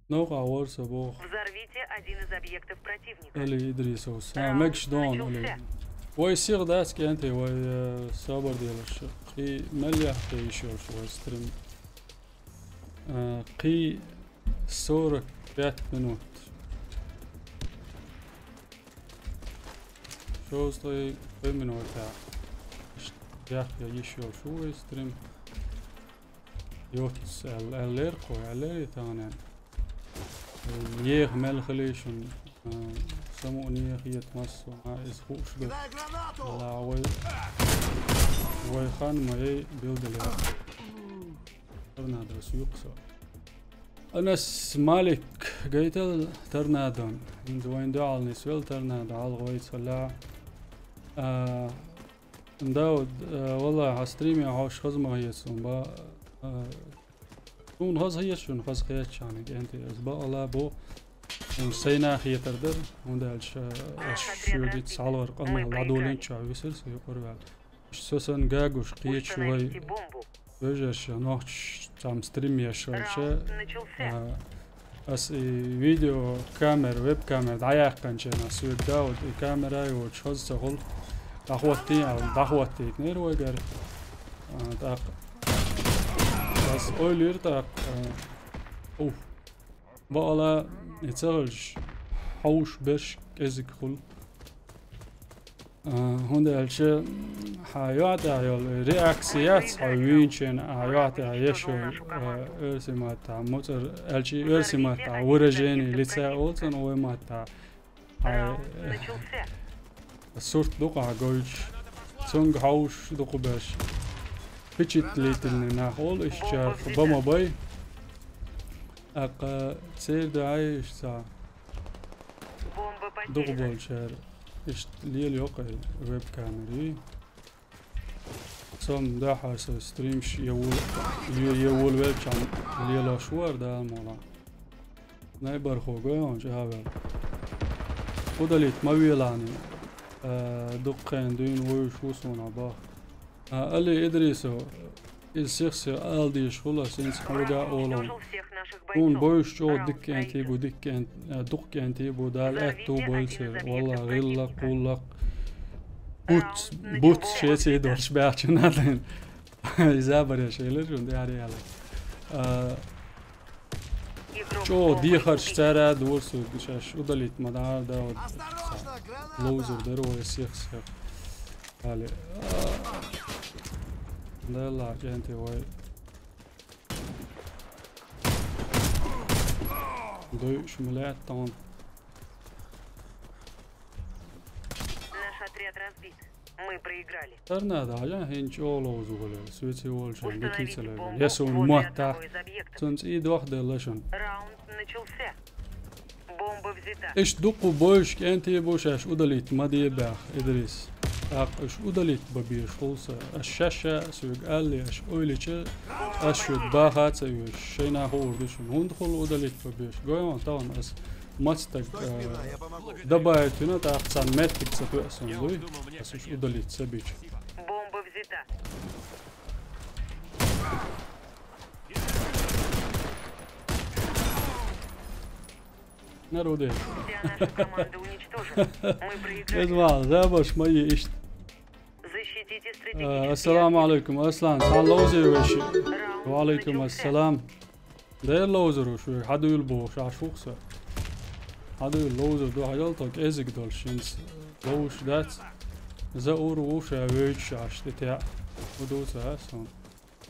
نوقع ورسا بوخ Взорвите один из объектов противника. اللي إدريسوس ماكش دون اللي ويصير داسكي أنت وي صابر ديال الشق قي مليح تيشور شوي ستريم قي صورة 5 minut شو stoji 5 minuta ja يشور شوي ستريم يوتس اليركو اليري تانا يخ مال خليشن سموني خيط مصو إز خوش بس Кидай гранату! لا وي خان ما يي بيلد لي ترنادو سيقصو أنس مالك قيتل ترنادون عند وين دعال نسويل ترنادو على غويت صلاع داود والله هستريمي هاش خزمة هيسون با شون هز هيسون خز خيات شانك انت ازبا الله بو سينا خيتردر وندالش شوديت سالور قلنا لادولين شاويسر سيقر بعد سوسن جاجوش قيت شوي Установите бомбу. بيجش نوحش تام ستريم يشالش Раунд начался. اس فيديو كاميرا ويب كاميرا دعيق كانشنا سويق داود كاميرا يوش هز سغل دخوتي او دخوتي نير ويقر داق بس اولير داق اوف بالا يتسغلش حوش برش كزك خل هوندا الشيء حياته يال رياكسيات حيوينشن حياته يشو ارسماتا موتر الشيء ارسماتا ورجيني لسا اولتن وماتا Раунд начался. صورت دقع جوج سونج حوش دقو باش بيتشت ليتن ناخول اشجار بما باي اقا تسير دعاي اشتا Бомба دقو потеряна. بالشار اشت ليل يوقع ويب كاميري سوم دا حاس ستريمش يول ويب كان ليل اشوار دا مولا نايبر خوغو جهابل خدليت ما ويلاني دقين دين ويشو سونا باخ اللي إدريسو السيخسي آلدي شغلة سينس حودا أولو Уничтожил всех наших دون бойцов. بويش جو Раунд دكين تيبو проигран. دكين تيبو دال اتو بويسر والله غيلا قولك بوت شي سيدور شباعش نادين إزابر يا شيلر جون دي عري عليك Игрок جو бомбы دي خرج убит. تارا دورسو دشاش ودليت مدار داود Осторожно, граната! لوزر درو سيخ علي ده لا جانتي واي دوش ملاعب طون Наш отряд разбит. Мы проиграли. ترنا دا جان هنج اولو زغل سويتي ولشان Установите بكيتسل бомбу يسون возле موتا одного из объектов. تنس ايد واحدة لشان Раунд начался. Бомба взята. ايش دقو بوش كانتي بوشاش ودليت ما دي باخ ادريس اش ودليت ببيش خلصة الشاشة سوق قال لي اش اويليش اش باخات سويش شينا هو دشن هندخل ودليت ببيش قوي طبعا اس ماتستك Стой спина, я помогу. добавить вино та акцент метрик сатуэсон луй асуш удалить собич Бомба взята. Народе. Вся наша команда уничтожена. Мы проиграли. اسمع زابش مي اشت Защитите стратегические السلام عليكم اصلا تعال لوزي وشي Раунд وعليكم начался. السلام داير لوزر وشو حدو يلبو شعشوخسه حدو اللوزر دو حيالتك ازك دول شينس لوش دات زور وش ويتش عشت تاع ودوس هاسون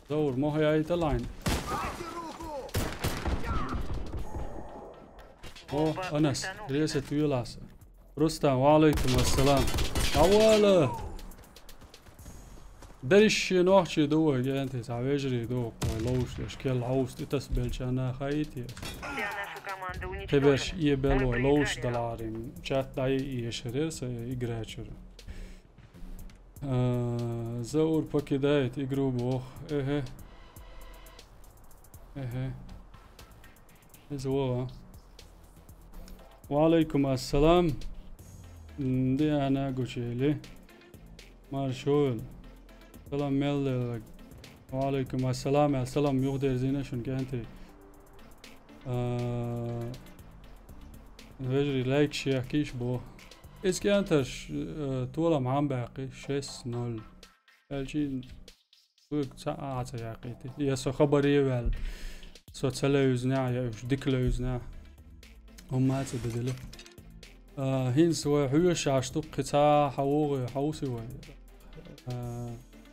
زور ما هي اي تلاين Дайте руку! او انس ريسة ويلاس رستم وعليكم السلام اولا درش نوحشي دو انت تعويجري دو لوش اشكال عوست تسبلش انا خايتي Вся наша команда تبرش уничтожена. يبلو Мы لوش проиграли. دلارين شات داي يشرير يقراتشر زور باكيدايت يقرو بوخ ايه زوا وعليكم السلام دي انا قوشيلي مارشول سلام ميل وعليكم السلام السلام يقدر زينة شون كانتي وجري لايك شي احكيش بو اس كانتش طولا معام باقي 6-0 الجي ويك ساعة ياقيتي يسو خبري وال سو تسلوزنا يا وش ديكلوزنا هم هاتي بدلو هينس وحوش عشتو قطاع حوغي حوسي وي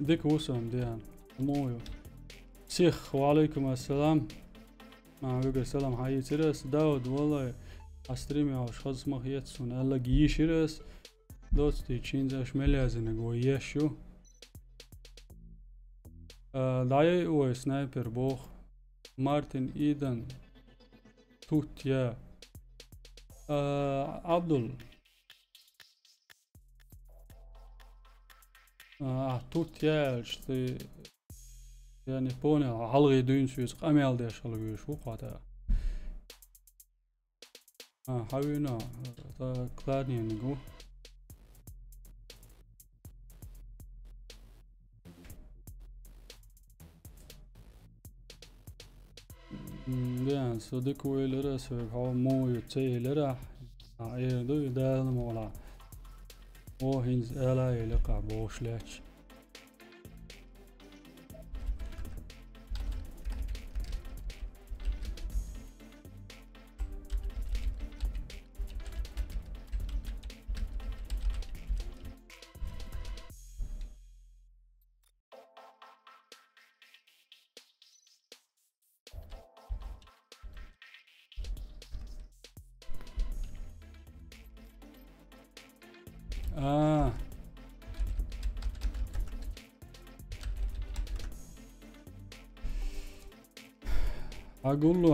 ديك وسم ديان مويو سيخ وعليكم السلام مع ويقى السلام حي ترس داود والله استريمي او اشخاص مخيتسون الا جيشيرس دوستي تشينزاش مليازن قويشو داي او سنايبر بوخ مارتن ايدن توتيا عبدل توتيا شتي يعني بوني حلقي دون سويس قميال ديش حلقي شو قاتا حاوينا تا كلارني نقو så det kunne lade så har må til lade det der måla og hendes eller kaboslet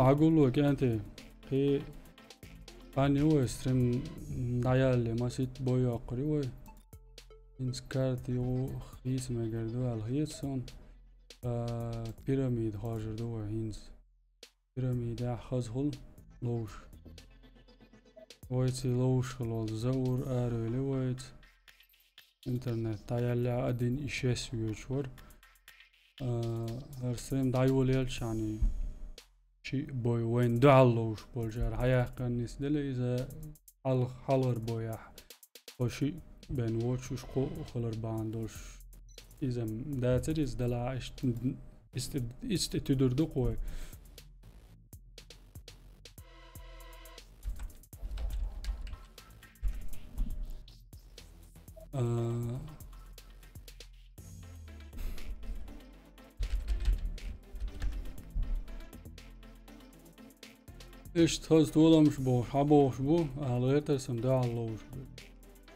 هقول له كانت هي اني هو ستريم دايال ما سيت بويا قريوي انسكارت يو خيس ما قردو الهيتسون بيراميد هاجر دو هينز بيراميد احخز هل لوش ويتي لوش خلال زور ارولي ويت انترنت دايال ادين اشيس ويوشور ستريم دايوليلش يعني شي بوي وين دعلوش بولجار حياة قنيس دلي إذا حلر بويح وشي بين ووتشوش قو خلر باندوش إذا داتر إز دلا است تدردو قوي ايش تهز تولا مش بوش حبوش بو غير ترسم دا علوش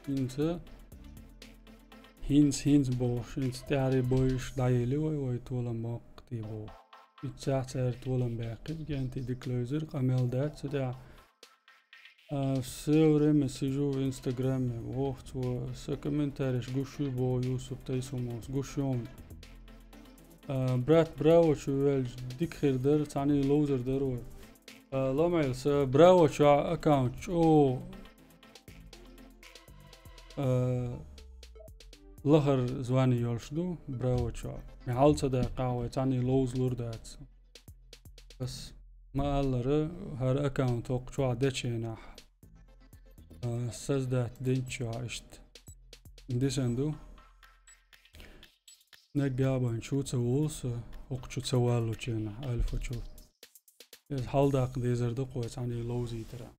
انت هينز بوش انت تعري بوش دايلي وي تولا موقتي بو اتساعتر تولا باقي كانت ديكلوزر قميل دات سدع سوري مسيجو انستغرام وقت و سكمنتاريش قوشو بو يوسف تيسوموس قوشون برات براو شو ديك خير در تعني لوزر دروي لاميلس براو شو اكاونت شو لهر زواني يولشدو براو شو محال صدا قاوة تعني لوز لوردات بس maalları her account okçu adeçena sazdat dinço işte disendu ne gaban çuça olsa okçu çavalı çena alfa çu es haldak dezerde koyas hani lozi tara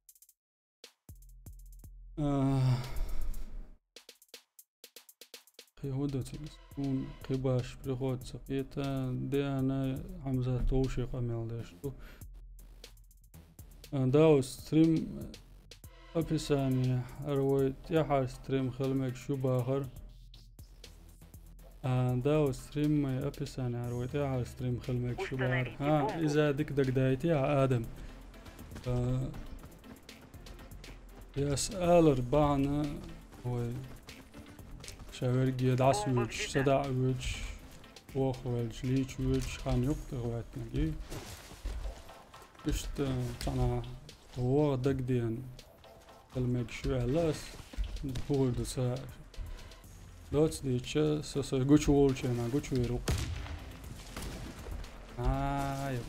خيودة تكون خباش بريخوت سقيتا دي أنا حمزة توشي قميل داشتو داو ستريم أبساني أرويت يحا ستريم خلمك شو باخر داو ستريم أبساني أرويت يحا ستريم خلمك شو باخر ها إذا دك دايتي يا آدم يسأل ربعنا هو شاورجي دعس ويج صدع ويج وخ ويج ليش ويج خان يقط غواتنا جي إشت أنا هو دقدين المك شو علاس هو دسا دوتس ديتشا سوسا جوش وولش أنا جوش ويروق يب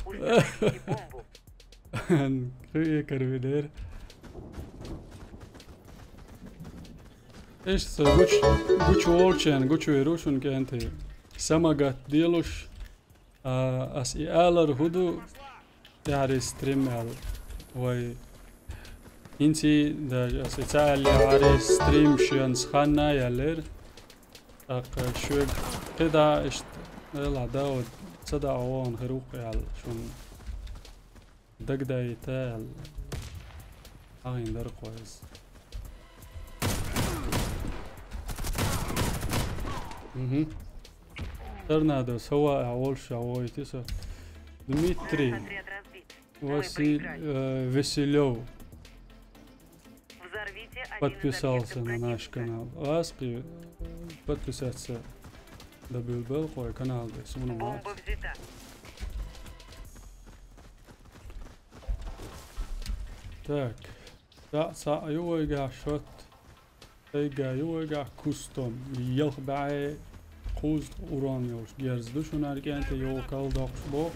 Установите бомбу. Крые карвидер. إيش جوش وولشين جوش ويروشون كأنتي سماقات ديلوش أسئلة هدو يعني ستريم وي إنتي دا أسئلة يعني ستريم شيانس خانا يالير شوك كده إيش يلا داود صدع وان خروق يال شون دقداي تال هاين در كويس ترنادو سوا أول شوي تسا دميتري Отряд разбит. Василь Веселёв Взорвите один из подписался объектов на наш противника. канал. Аспи подписаться да был кой канал да сумну мат. Бомба взята. Так. Да са يوجع شوت تيجا يوجع كوستوم يلخ بعي خوز اورانيوش گرزدوشون ارگنت يو كالداقش بو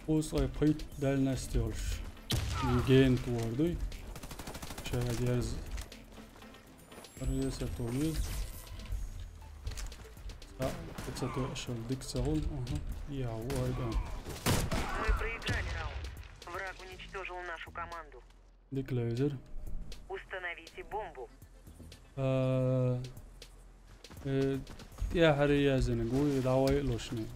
خوز اي پيت دلنستيولش يجين توردوي شايا گرز ريسة توميز это اشل ديك سهول يا وайган Мы проиграли раунд. Враг уничтожил нашу команду. ديك ليزر Установите бомбу. يا هريا زنقوي دعوي لوشني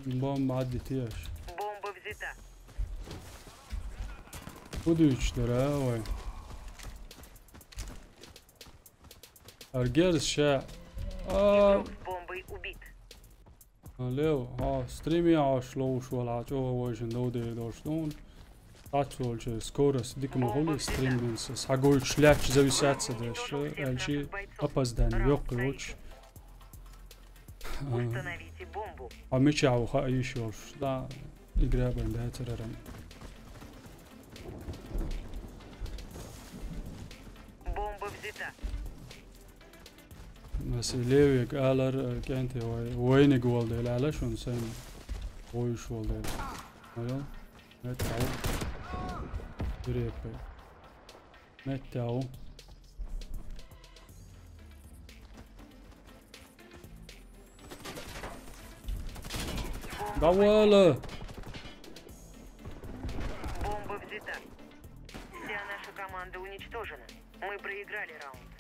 بوم عدي تياش Бомба взята. ودوش درا وي ارجرز شاع Игрок с бомбой убит. ليو ستريمي عاش لوش ولا عجوه ويشن دودي دوشتون تعطول شي سكورس ديك مهول ستريمينس سحقول شلاش زوي ساتسة داش الشي أبازدان يوقيوش Установите бомбу. عميشي عوخا أيشوش لا إقرابا ده تررم Бомба взята. بس ليويك آلر كانتي وين جوال ديل على شون سين ويش وال ديل أيوه متاو بريبي متاو Гавала! Бомба взята. Вся наша команда уничтожена. Мы проиграли раунд.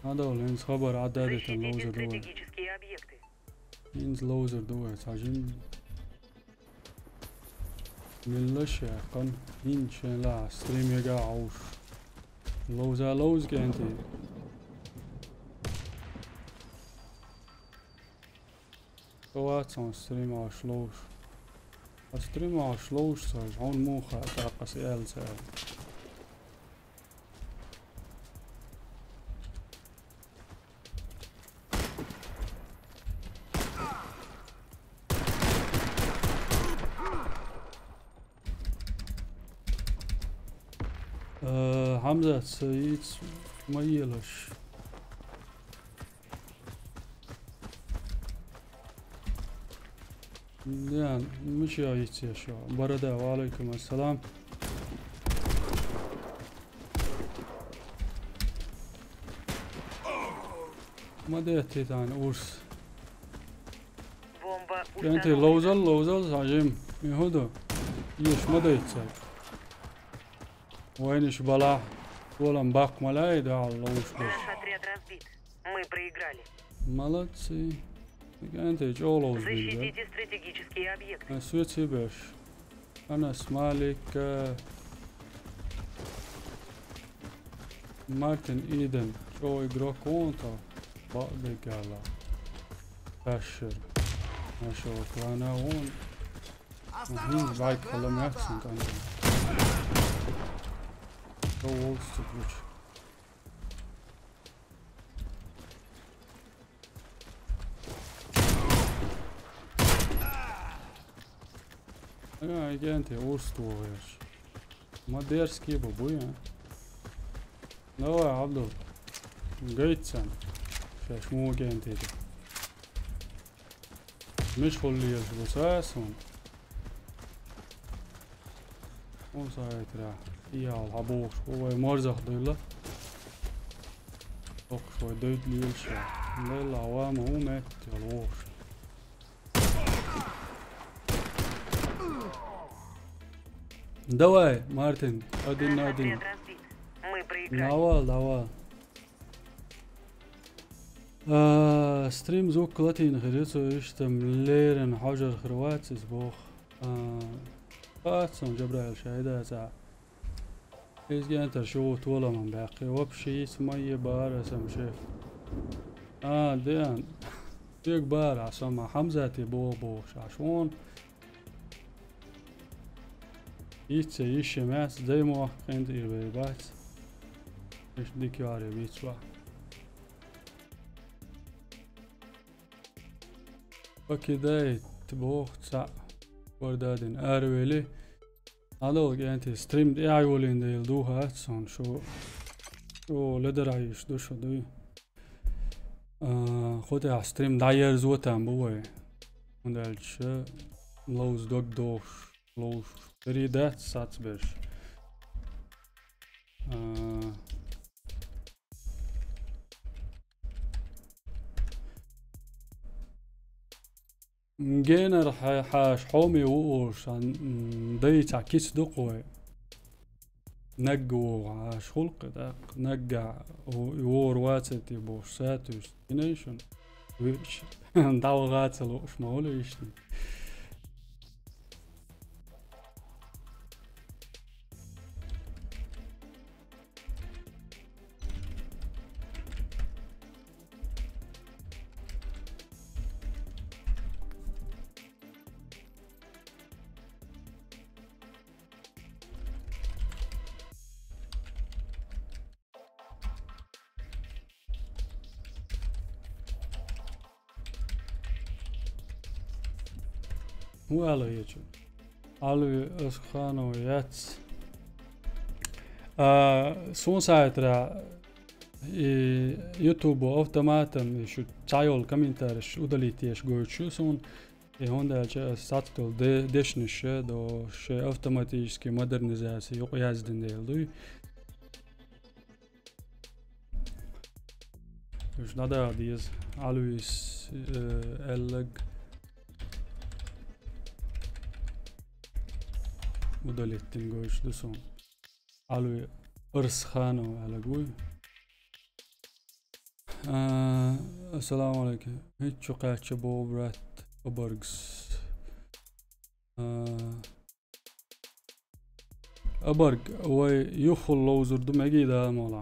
هذا لينز خبر عدادة Защитите اللوزر دوت стратегические объекты. لينز لوزر دوت عجين ملش قن إن شاء الله ستريم يقع عوش لوز كأنتي قوات سون ستريم عشلوش ستريم عشلوش صار عون موخة أتعقى سؤال حمزة سعيد ميلش يعني مش جايت يا شو بردا وعليكم السلام ما ديتي تاني أورس Бомба انت установлена. لوزل عجيم يهودو يش ما ديتساي وينش بلا ولا مباق ملاي دا على لوش بش Наш отряд разбит. Мы проиграли. مالتسي انت جولوز بيجا Защитите стратегические объекты. سويتسي بش انا اسمالك مارتن ايدن شو يقرا كونتا بقدر قالا بشر نشوف انا هون Осторожно, بعد كلام граната! يحسن كان شو وصلت Ja, agenti uzstojies. Madeiras skiba buja. Давай, Абдул. Гейтсен. Сейчас مو агенти. مش خليه البساسون. وصايترا. يا الحبوش هو مرزق ديلا. شوي ديد ليلشا. ديلا عوام هو مات يالوش. Давай, Мартин, один на Наш один. отряд разбит. Мы проиграли. Давай. ستريم زوك كلاتين خريطو يشتم ليرن حجر خروات سبوخ فاتسون جبرائيل شاهدها ساعة إيش جانتر شو طولة من باقي وبشي سمية بارة سمشيف ديان ديك بارة عشان حمزة بو شاشون يتسا يشماس زي ما كنت إيربيبات إيش ديك ياري بيتسوا وكذا تبوخ تسع وردادين أرويلي هذا يعني ستريم دي عيولين دي يلدوها سون شو لدر عيش دو شو دوي خودي على ستريم داير زوتان بوي وندالش لوز دوش لوز ريدات ساتس بيش جينر حاش حومي ووش عن ديت عكيس دقوي نجو عاش خلق داق نجع وور واتت يبوش ساتوش نيشن ويش داو غاتل وش ما هو يشتي هو على اسخانو ياتس سون سايترا يوتيوب اوتوماتم شو تايول كومنتارش удалитеш гойчу сон هوندا саттол дешнише до ше автоматически модернизация yok yazdın değildi. Şuna da diyiz. Alvis elleg удалитtin гойчу сон. Alvi ırskano elagui. السلام عليكم هيك قاعد شبو برات أبرقس أبرق ويخل لو زردو مجيدا مولا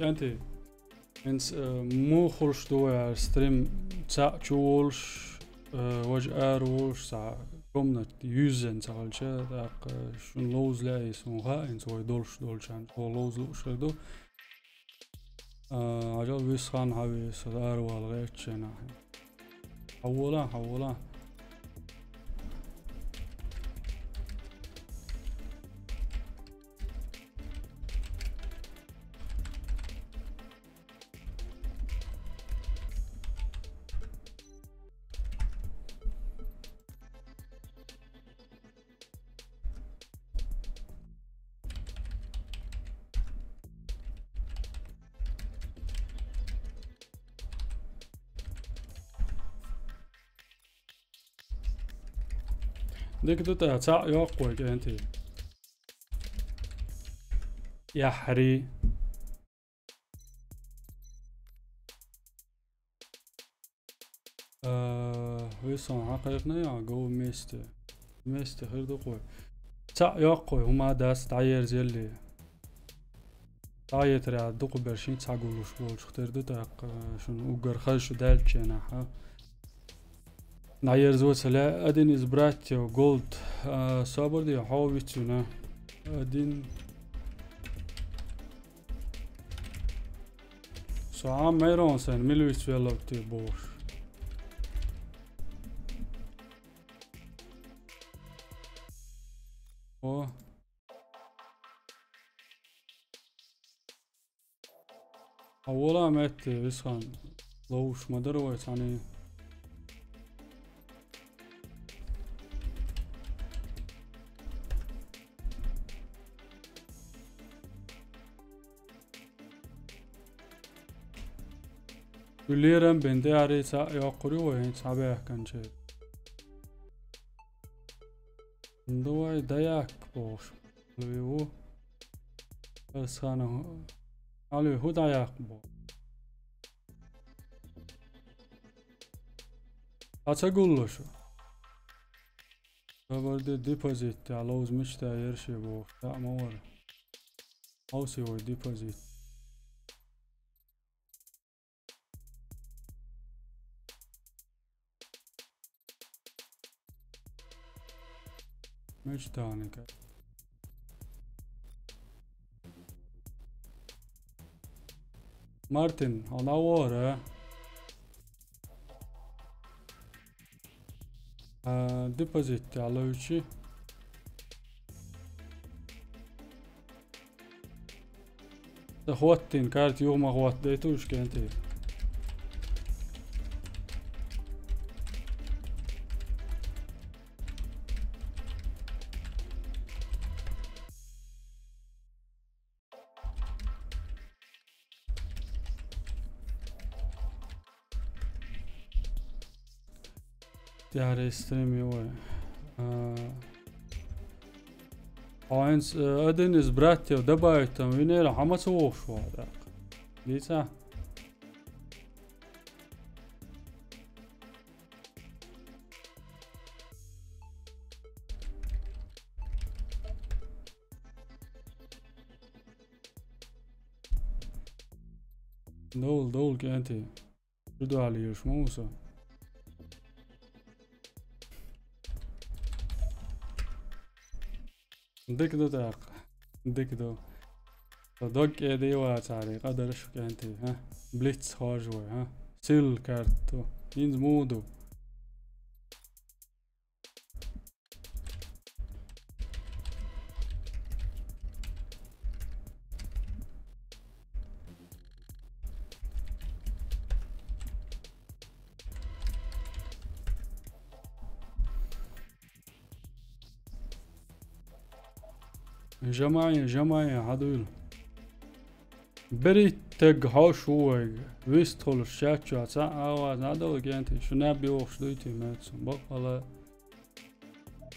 انت انس مو خلش دو ستريم تاع تشولش وج روش سا قمنا يوزن سالشة داق شون لوز لا يسموها إن سوي دولشان هو لوز لوشردو عجل ويسخان هاوي صدار والغير شنا حولا ديك دوتا تاع يوقوك انتي يا حري ويسون حقيقنا يا جو ميستي خير دقوي تاع يوقوي هما داس تعير زيلي تعير ترى دقو برشين تاقولوش بولش اختار دوتا شون اوغر خلش دالتشينا ها ناير زوت لا ادين از براتيو جولد صابر دي حاويتنا ادين ساعة ميرون سن ملويس فيلا بتبوش او اولا مات بسخان لوش مدرويت يعني يليرم بندي عري تا يقري وين تابع كان شيء دواي دايك بوش لو بس انا علي هو دايك بو اتقول له شو برضه ديبوزيت على مش تاير شي بو لا ما ورا او سوي ديبوزيت مش تاني كده مارتن انا ورا ديبوزيت على وشي اخواتين كارت يوم اخوات ديتوش كنتي تياري ستريمي وي اينس ادين از براتي ودبايت وينيرا حما سووش هذا ليسا دول كانتي ردوا علي وش موسى ديك دو تاق ديك دو دوك ايدي واتاري قدر شو كانتي ها بليتس خارجوي ها سيل كارتو ينز مودو جماعي عدول بريت تق هاش هو ويستول الشات شو عسا آواز عدول جانتي شو نابي وخش دويتي ماتسون بقى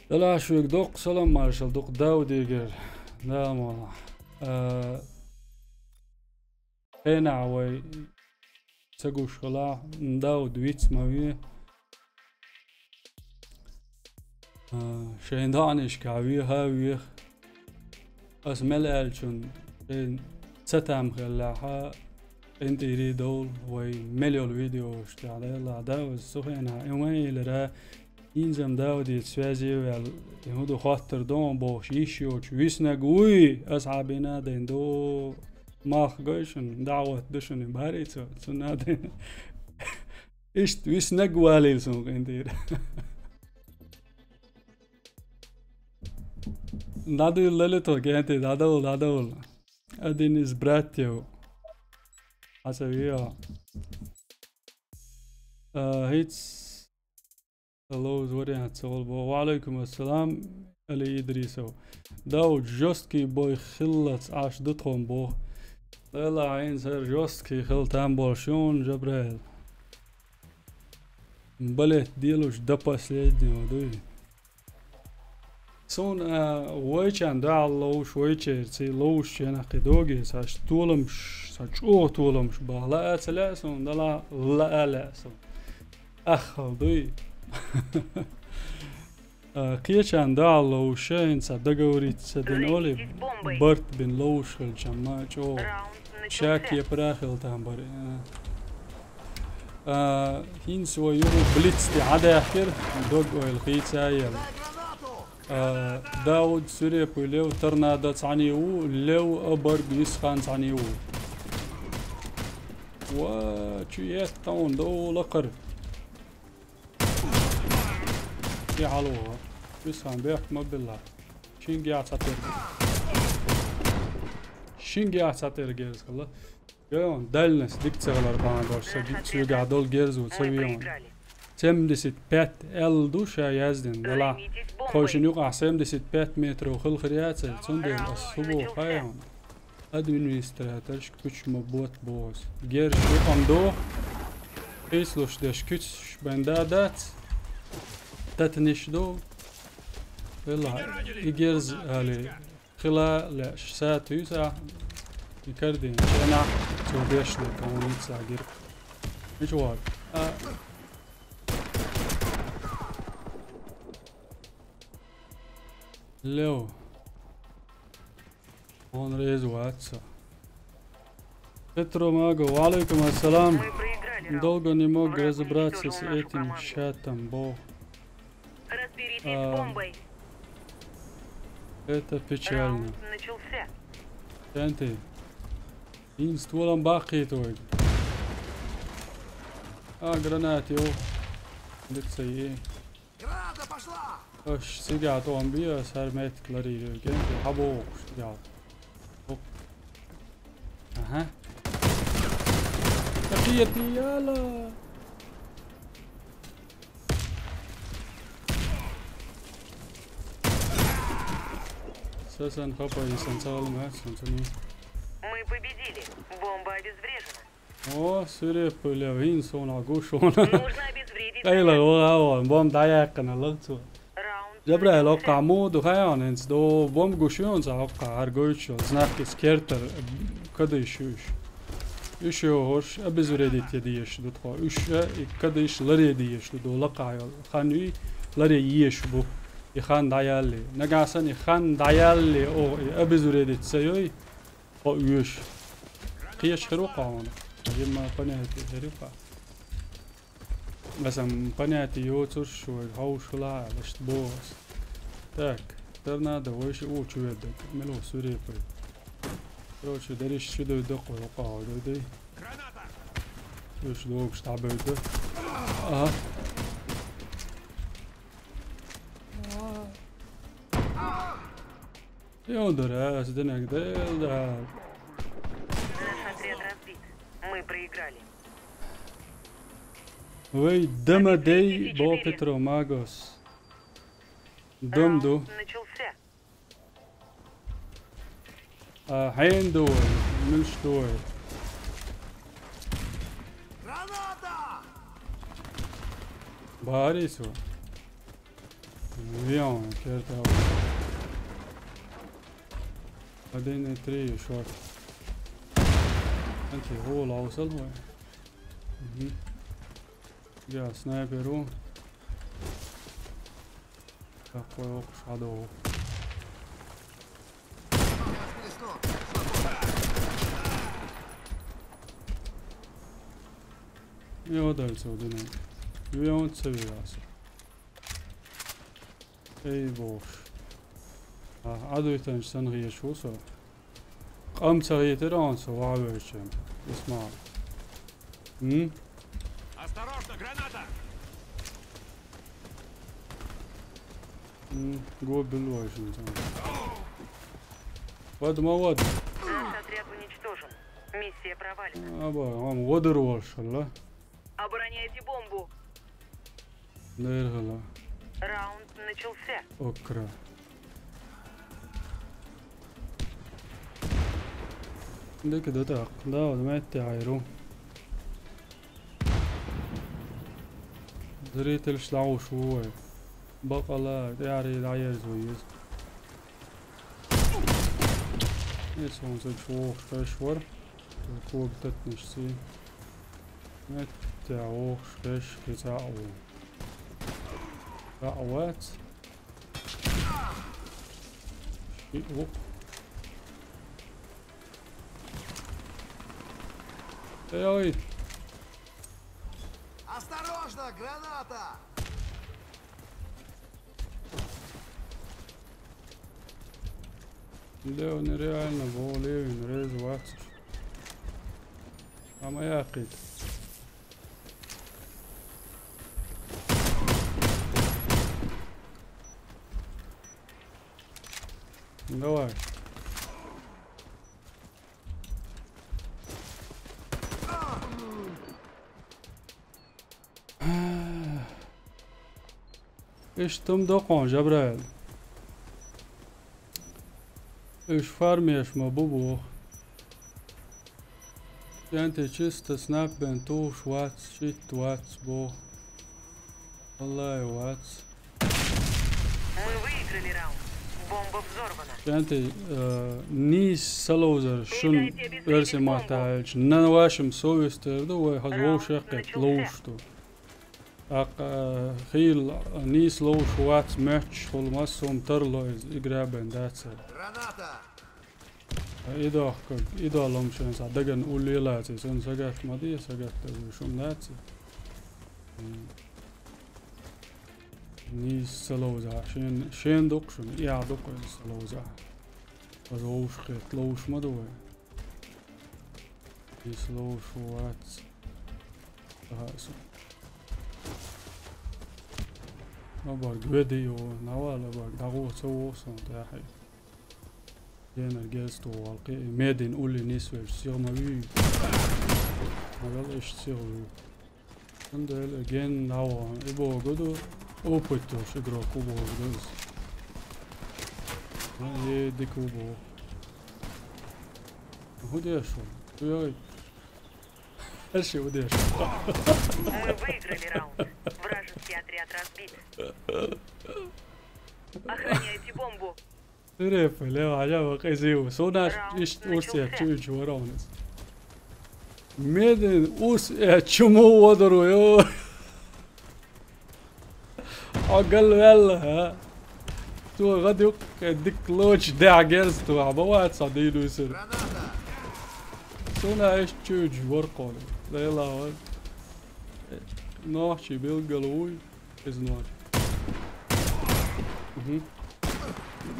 لا شو يقدوق سلام مارشال دوق داودي غير لا ما هنا عوي تقوش خلا داود ويتس ماويه شين دانش كاويه هاويه اسمال الشون ستام خلاها انت يريدول وي مليو الفيديو اشتعال يلا داو السخينا يومي لرا ينزم داو دي تسوازي يهودو خاطر دون بوش يشيوش ويسنق وي أصحابنا دين دو ماخ قوشن دعوة دشن باريتو سنادين اشت ويسنق والي سوق انتير دادو للتو كنتي دادو ادين اسبراتيو حسويها هيتس الله زوري هتسول وعليكم السلام علي إدريسو داو جوستكي بوي خلت عاش دتهم بو لا عين سر جوستكي خلتان بولشون جبريل بلت ديلوش دبس ليدني ودوي سون ويچان دا لوش ويچيرتي لوش ينا قدوغي ساش تولمش ساچو تولمش بالا اتلاسون دلا لا لاسون اخل دوي قيشان دا لوش ان صدقوريت سدن اولي برت بن لوش الجماعه شاكي براخل تامبر هين سو يورو بليتس دي عدا اخر دوغ اويل قيتايل داود سوري بوليو ترنادا تعنيو لو أبر بيسخان تعنيو وشيات تاون دو لقر يعلوها بيسخان بيحكم بالله شينجي عتاتير جيرز الله يون دالنس ديك تغلر باندور سوي قاعدول جيرز وتسويون تم دست بات ال دوشا يازدن دلا خوشن يقع سم دست بات متر وخل خريات تندل الصبو قايم ادمنستراتورش كوش مبوت بوز جير يقام دو ايسلوش داش كوش بندادات تتنش دو يلا يجيرز علي خلال ساعة يسا يكردين شنا تو بيش لكونيت ساقير ايش واق لو هون ريز واتسا Петро Маго, وعليكم السلام. Долго не мог разобраться с этим чатом, бо. Это печально. Тенти. Ин стволом бахит, гранат, йо. Лица е. Граната пошла! Ош, сега том бия, сармет клари, генти, хабо, сега. Ага. تحياتي يالا اساسا خطا يسنسال ما سنتني Мы победили. Бомба обезврежена. О, سوري بلوين سونا غوشون Нужно обезвредить. ايلا هو بوم دايقنا لغتو Раунд. جبرا لو قامو دو خيانس دو بوم غوشون زاقا ارغوچو знак скертер كديشوش إيش هوش أبزوريديت يديش دتخو إيش كديش لريديش دو لقايل خانوي لرييش بو يخان دايالي نجاسن يخان دايالي أو أبزوريديت سيوي أو إيش قيش هروقا هون يما بنياتي هروقا مثلا بنياتي يوتر شو هاوش لا لشت بوس تاك ترنا دويش أو شو يدك ملو سوري بي Короче, даришь сюда и доху рукава, да? Слушай, долго штабы, да? Ага. И он дурас, да иногда, да. Наш отряд разбит. Мы проиграли. Вы дамадей бо Петро Магос. Домду. Раунд начался. حين دول مش دول Граната! باريسو فيون كيرتاو بعدين تري شورت انت هو العوصل هو جا سنايبرو كاكو شادو Jo отсюда, не. И он цивилась. Эй, бог. عدويتان سنغي شوصو قام تغيتران سو عاوشم اسمع Осторожно, граната! جو بالوجه واد ما واد Наш отряд уничтожен. Миссия провалена. ابا عم ودر وش الله Обороняйте бомбу. نيرغلا Раунд начался. اوكرا ده كده دق ده ما تعيرو دريت الشلعو شوي بقلا داري العير زويز يسون زجوه شور كوب تتنشسي ما تعوه شكش كتاعو دعوات شيء Ой, Осторожно, граната! ده нереально более развиваться. А моя кит. Давай. ايش تمدقون جبرائيل ايش فارميش ما بوبو انت تشست سناب بنتوش واتس شيت واتس بو والله واتس Мы выиграли раунд. Бомба взорвана. انت نيس سلوزر شن رسم محتاج نواشم سويستردو وهذا شقت لوشتو خيل نيس لوش واتس ماتش خل مسوم ترلويز اقرابن داتس Граната! إذا لم شن صدقن أولي لاتي سن سجت مدي سجت شون لاتي نيس سلوزا شين دوكشن يا دوكن سلوزا وزوش خيط لوش مدوي نيس لوش واتس هاسو نبغى فيديو نوالا بغى دعوة سووسون تاحي جينا الجيستو والقي ميدين أولي نيسويش سيغ مبي مغال إيش سيغ عندل جين نوا إبو قدو أوبيتوش إقرا كوبو قدوز يدي كوبو هو ديشو ياي هالشي هو ديشو Мы выиграли раунд. Вражеский отряд разбит. Охраняйте бомбу. ريف لو عجبك يزيو سوناش إيش أوسيا تشوج ورونس ميدن أوسيا تشمو ودرو يو عقل يلا تو غديك ديك لوش داع جيرز تو عبوات صديدو يصير Граната! سونا إيش تشوج ورقون لا يلا هون نوحشي بالقلوي إز نوحشي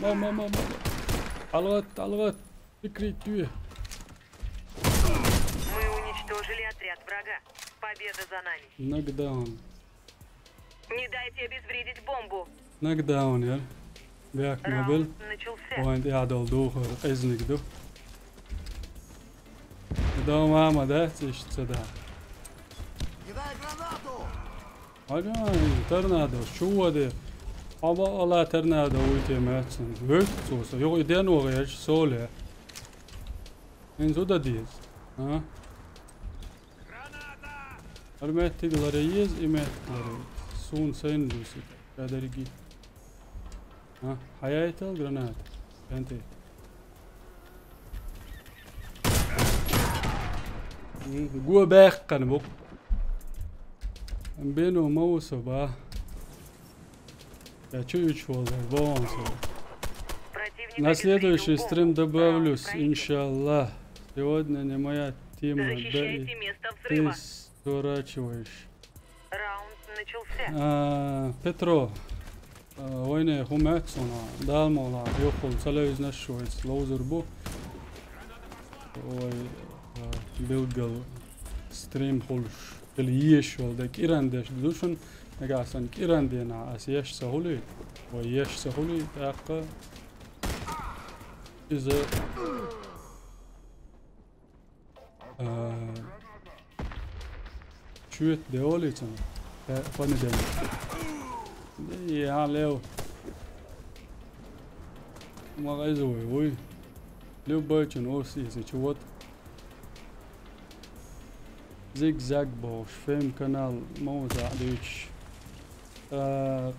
ما علغت فكري توي Мы уничтожили отряд врага. Победа за нами. نقداون Не дайте обезвредить бомбу. نقداون يا بياك موبيل Раунд начался. وين قاعد الدوخر إذنك دو دو ما ده تشتدا Кидай гранату! أجاني ترنادو شو ده أبا الله ترنادو ويتي ماتسن ويت سوسا يو إدين وغيرش سولة إن زودا ديز ها Граната! أرميتك لريز إميتك لريز سون سين دوسي كادريجي ها حياته جرانات أنت جوا باخ كان بوك بينو موسو با я чую вон. Противник На следующий обезвредил стрим бомбу. добавлюсь, Раунд проигран. иншаллах. Сегодня не моя тема. Защищайте место взрыва. دوراتشي ويش Раунд начался. بترو وين خماتسونا دالمولا يخل سلايز نشويس لوزربو وي بيلقل ستريم خلش اليش ولدك إيراندش دوشن نقاسن إيراندينا أسيش سهولي ويش سهولي تاقا إذا شويت ديولي تنا فندم يا ليو ما غيزوي وي ليو بايتشن اوسي سيشوت زيك زاك بوش فيم كانال موزع ديش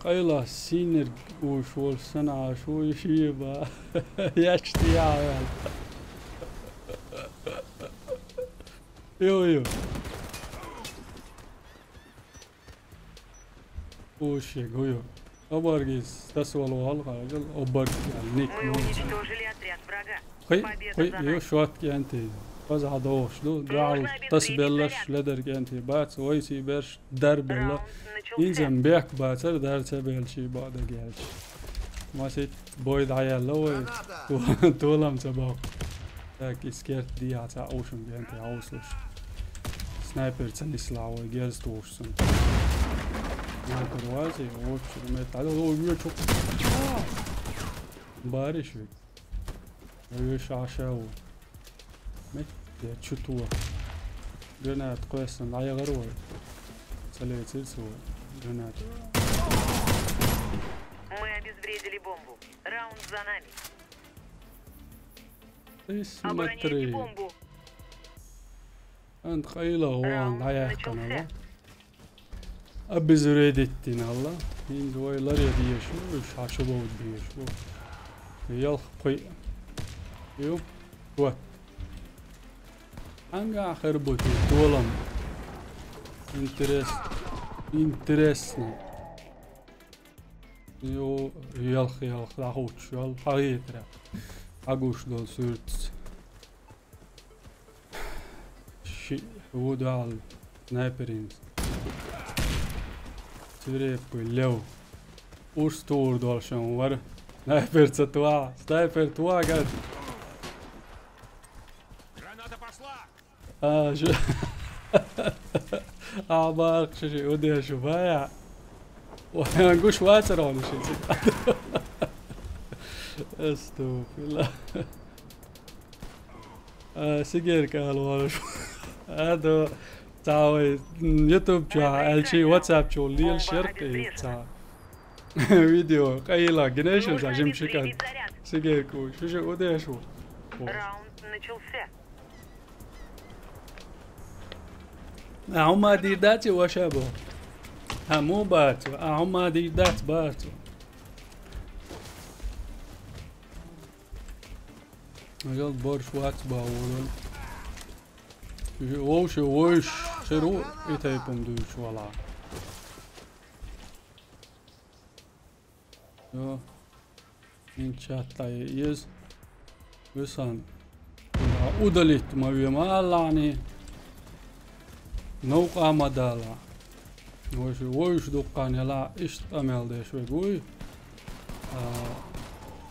قيلة سينر وشول سنة شو يشيبا يشتي يا عيال يو وشيك هيو أبارجيس تسولو هالقا جل أبارج نيك Мы уничтожили отряд врага. خي Победа за يو нами. شوات كانتي فزع دوش دو دعال تسبلش لدر كانتي بات ويسي برش درب الله Раунд начался. ينزم بيك باتر دار تبل شي بعد جالش ما سيت بويد عيال لوي تولم تباو تاك اسكيرت دي عتا اوشن كانتي عوصلش سنايبر تنسلا وجالس توشن سنايبر وازي وش مت على هو يشوف بارش ويش عشاو مت تشوتوا جنات قيسن لا يغروا سليت سلسوا جنات Мы обезвредили бомбу. Раунд за нами. اسمتري Обороняйте бомбу. انت قيلة هو Раунд لا يحكم начался. الله أبزريدتين الله هين دويلر يديشو وش عشبو ديشو يلخ قي يو وات عنقا خربوتي طولم انترسني يو يلخ راهوش يلخ حقيترا عقوش دول سورت شي هو دال سنايبرينز تريب لو وستور دول شون ور سنايبر توا قد Граната пошла! شو أعماق شي ودي شوفايا وانقوش واتر ولا شي استوفي الله سيجير قالوا ولا شو هذا تاوي يوتيوب جا الشي واتساب شو اللي الشرقي تاع فيديو قيلة جنيشن تاع جيم شكل Перезаряд. سيجير كوش شو ودي شو Раунд начался. هم ديداتي وشابو مو باتو هم ديدات باتو اجل بورش واتس باول وش وش شرو يتايبم دوش ولا يو ان شات يز وسان udalít mavím alláni نوقع مدالا وش دقان يلا اشت امل ديش ويقوي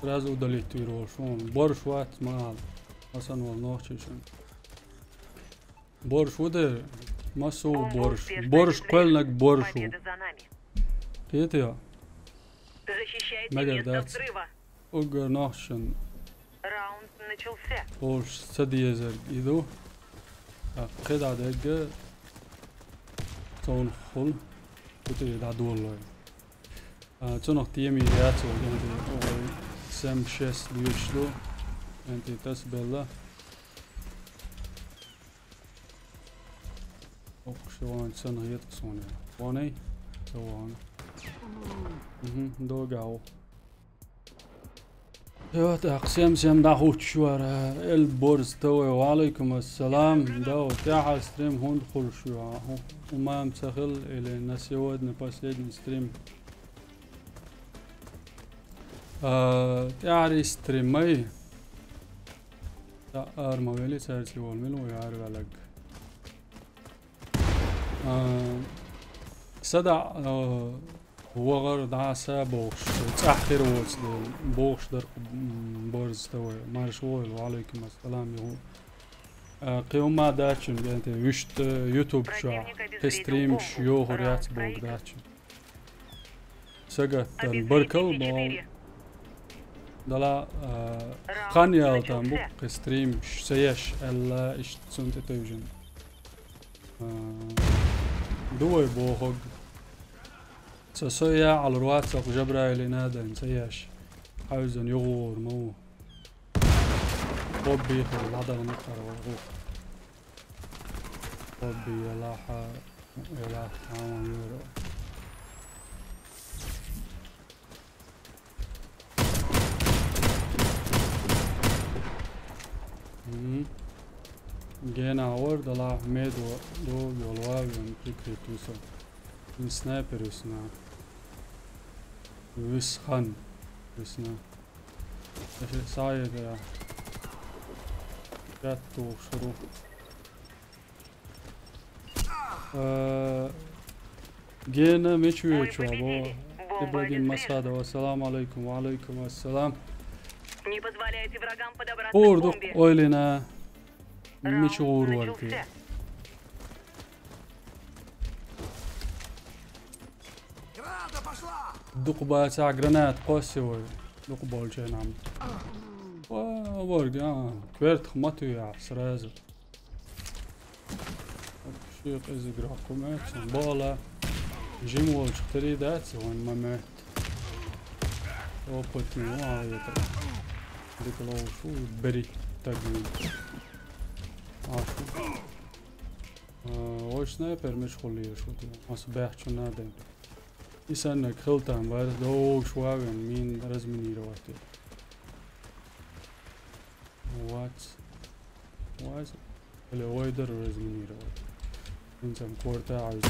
راز udalít يروشون برش وات مال اصلا والنوشيشن برش ودر مسو برش قلنك برشو Победа за нами. كيتيا Защищайте Мегер место дать. взрыва. اوغر نوشن Раунд начался. برش سديزر ايدو قيدا دقة تون خل كتير دادولوي تونك تيمي رياتو يعني سام شيس ليشلو انتي تسبلا اوكشوان سنة يتقصوني واني سوان دو قاو يوت اقسام سام داخوت شوار البورز توي وعليكم السلام داو تاع ستريم هون دخل شو وما مسخل الى الناس يودنا последний ستريم تعري ستريمي ارمويلي سارسي والملو يعرف عليك صدع وغر دعسة بوش تأخير واتس بوش در بورز توي مارشوي وعليكم السلام يهو قيوم ما داتشن بينتي وشت يوتيوب شو كستريم شيو هريات بوك داتشن سجت البركل بول دلا خانيال تام بوك ستريم سيش الا اشت سنت توجن دوي بوهوج سويا على الواتساب جبرائيل نادا نسياش عاوزن يغور مو طبي خل هذا المقر والغوخ طبي يلاحا يلاح عام يورو جينا ورد لا ميدو دو يولواوي فكري توسو من سنايبر يسنا ويسخن يسنا ايش صاير يا جاتو شروع جينا مشوي شوابو ابراهيم مسعد والسلام عليكم وعليكم السلام Не позволяйте врагам подобраться к اوردو бомбе. اويلنا Раунд مشغول والتي начался. Граната пошла! دقبة تاع جرانات قاسي دقبة الجين عم وورق كبرت خماتو يا سرازو شيق ازقرا كومات بالا جيم وول شختري دات وين ما مات اوبتني وايتر ديك لو شو بري تاقني عاشو وش سنايبر مشغول شو مصباح شو نادم يسألنا خلطان بس دو شواغن مين رزمني رواتي وات اللي وايدر رزمني رواتي انسان كورتا عايز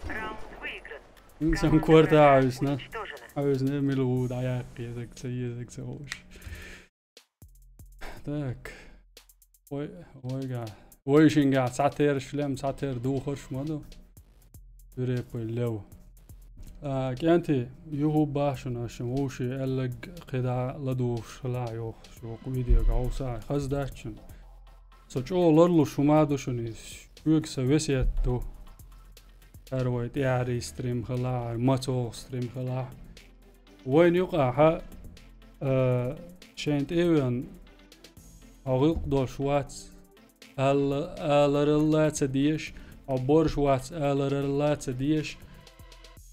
Раунд выигран. انسان Команда كورتا врага عايزنا уничтожена. عاوزنا نعملوا دعايق يدك سيدك سووش تاك وي شنقع ساعتير شلم ساعتير دو خرش مدو بريب اللو كانتي يهو باشنا شموشي ألق قدع لدوش لا يوخ شو قويدي قعو ساعي خزداشن سوچو لرلو شمادو شني شوك سويسيتو أرويت يعري ستريم خلاع ماتو ستريم خلاع وين يقع ها شينت ايوان أغيق دول شوات الرلات ديش أو بورش وات الرلات ديش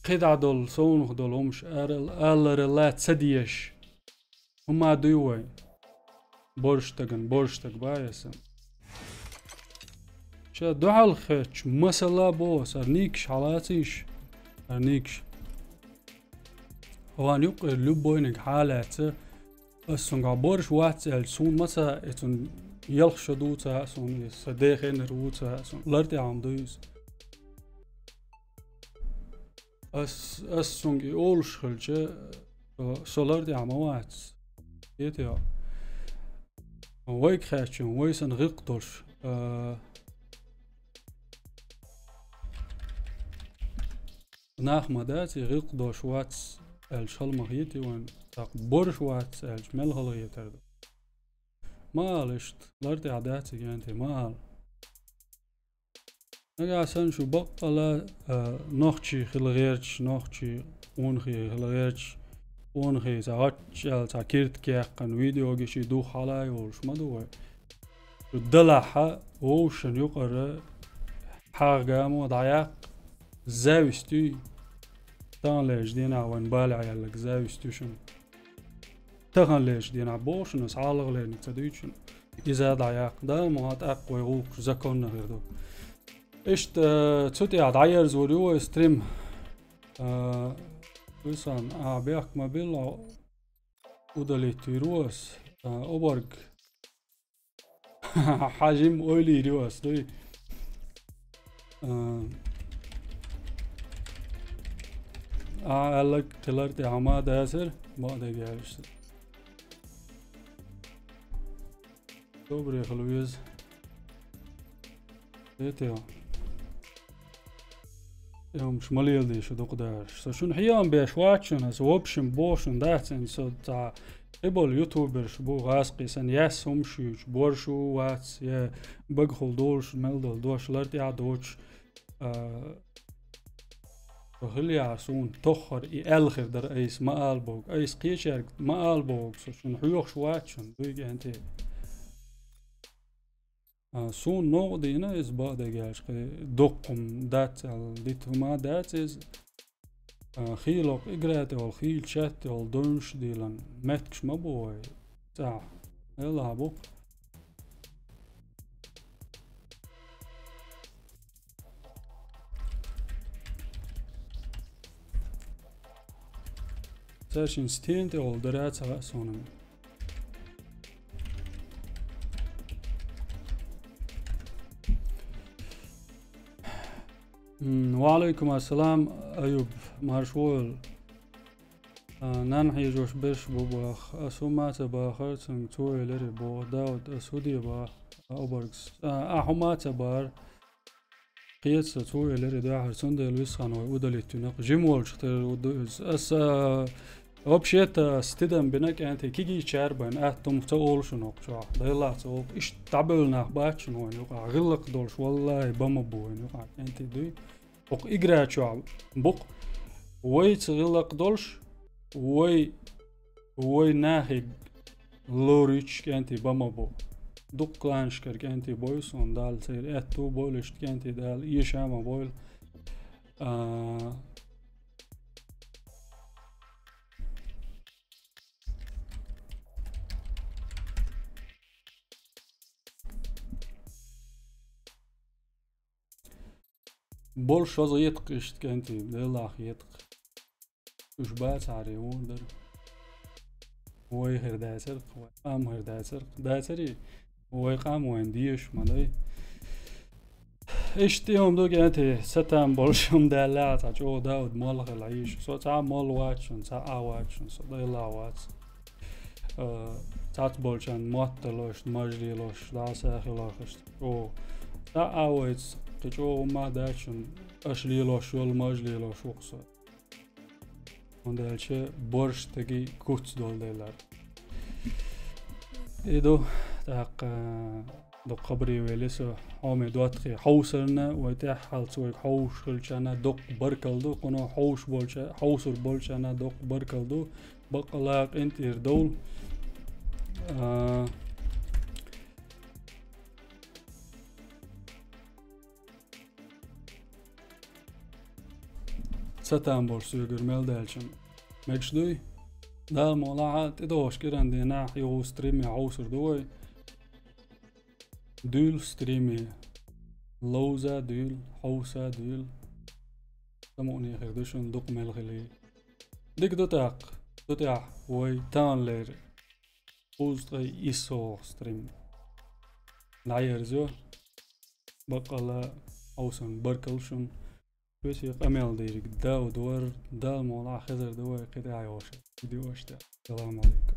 قدع دول صونخ دول همش الرلات ديش هما دوي بورشتك بايسن شا دعال خيتش مسلا بوس أرنيكش حالاتيش أرنيكش هوان يقر لبوينك حالات السنغا بورش وات السون مسا اتون يلخش دوتا سون صديقين روتا سون لرتي عم دويس السنغ اولش خلچه سولرتي عم وات يتيا ويك خاتشن ويسن غيقتوش ناخ مداتي غيقدوش وات الشل مغيتي وين تاق بورش وات الجمل هلغيتر مالشت لرتي عداتي جانتي مال نجا سن شو بقلا نوخشي خلغيرش نوخشي اونخي خلغيرش اونخي ساعتش كيرت كيقن فيديو جيشي دو حالاي ولش مدوي الدلحة ووشن يقر حاقامو ضعيق زاوستي تان ليش دينا وين بالع يلك زاوستي شنو تغن ليش دينا بوشن سعالغ لين تدويشن إذا ضعيق دا مهات أقوى غوك زكون غير دو إشت تسوتي عدعير زوريو ستريم ويسان بيحك ما بيلا ودالي تيروس أوبرغ حجم أولي ريوس دوي قالك قلرتي عماد ياسر ما أدري إيش добрый خلويز ديتيو يوم شماليل دي شو دقداش سو شون حيام بيش واتشن اس وبشن بوشن داتن سو تا قبل يوتيوبر شبو غاسقي سن ياس هم بورشو واتس يا بقخل دولش ملدل دوش لرتي عدوش هلي عسون تخر الخر در ايس ما البوك ايس قيشر ما البوك سو شون حيوخ شواتشن دويجي انتي سون نقدينا is بعدش دقم دات ديتهما دات is خيلق إجرات أو خيل شات أو دونش ديلان ماتكش مبوي تاع يلا بو تاشين ستينت أو درات رأسونم وعليكم السلام أيوب مارشول ننحي جوش بش بوباخ أسومات باخر تنكتوي لري بو داود أسودي با أوبرغس أحومات بار قيت توي لري داحر سندل ويسخان وودلي تنق جيمول شختر ودوز أس أبشيت استدم بنك أنت كيجي شاربن أتم تقول شنو شو ضيلا تو إيش تعبلنا بات شنو يقع غلق دولش والله بمبوين يقع أنت دوي بق إجرا شو بق وي تغلق دولش وي ناهج لوريش كأنت بمبو دق لانش كأنت بويسون دال سير أتو بولش كأنت دال يشام بويل بول شوز يتق إشت كأنتي دلله يتق وش بات عليه وندر وي هر داسر قام هر داسر داسري وي قام وين ديش مالي إشت يوم دو كأنتي ستام بولشم دلله تاجو داود مال العيش سو تا مال واتشن تا واتشن سو دلله واتش تات بولشن ماتلوش ماجليلوش داساخلوش او تا واتش كجو ما داشن أشليلوش ولا ماجليلوش وقصة وندالش برش تجي كوتس دول دلار إيدو تاق دو قبري ويلسو حامي دواتخي حوسرنا ويتاح حالتوي حوش خلشانا دق بركلدو قنو حوش بولشا حوسر بولشانا دق بركلدو بقلاق انتير دول ستام بورسو يقرمل دالشم مكشدوي دال مولاعات إدوش كيران دي ناح يو ستريمي عوسر دوي دول ستريمي لوزا دول حوسا دول سموني خيردوشن دوق ملخلي ديك دوتاق وي تان لير وزغي إيسو ستريم نعيرزو بقلا عوسن بركلشن بس يقمل ديرك داود ور دال مولا خزر دوي قطع يوش فيديو اشتا السلام عليكم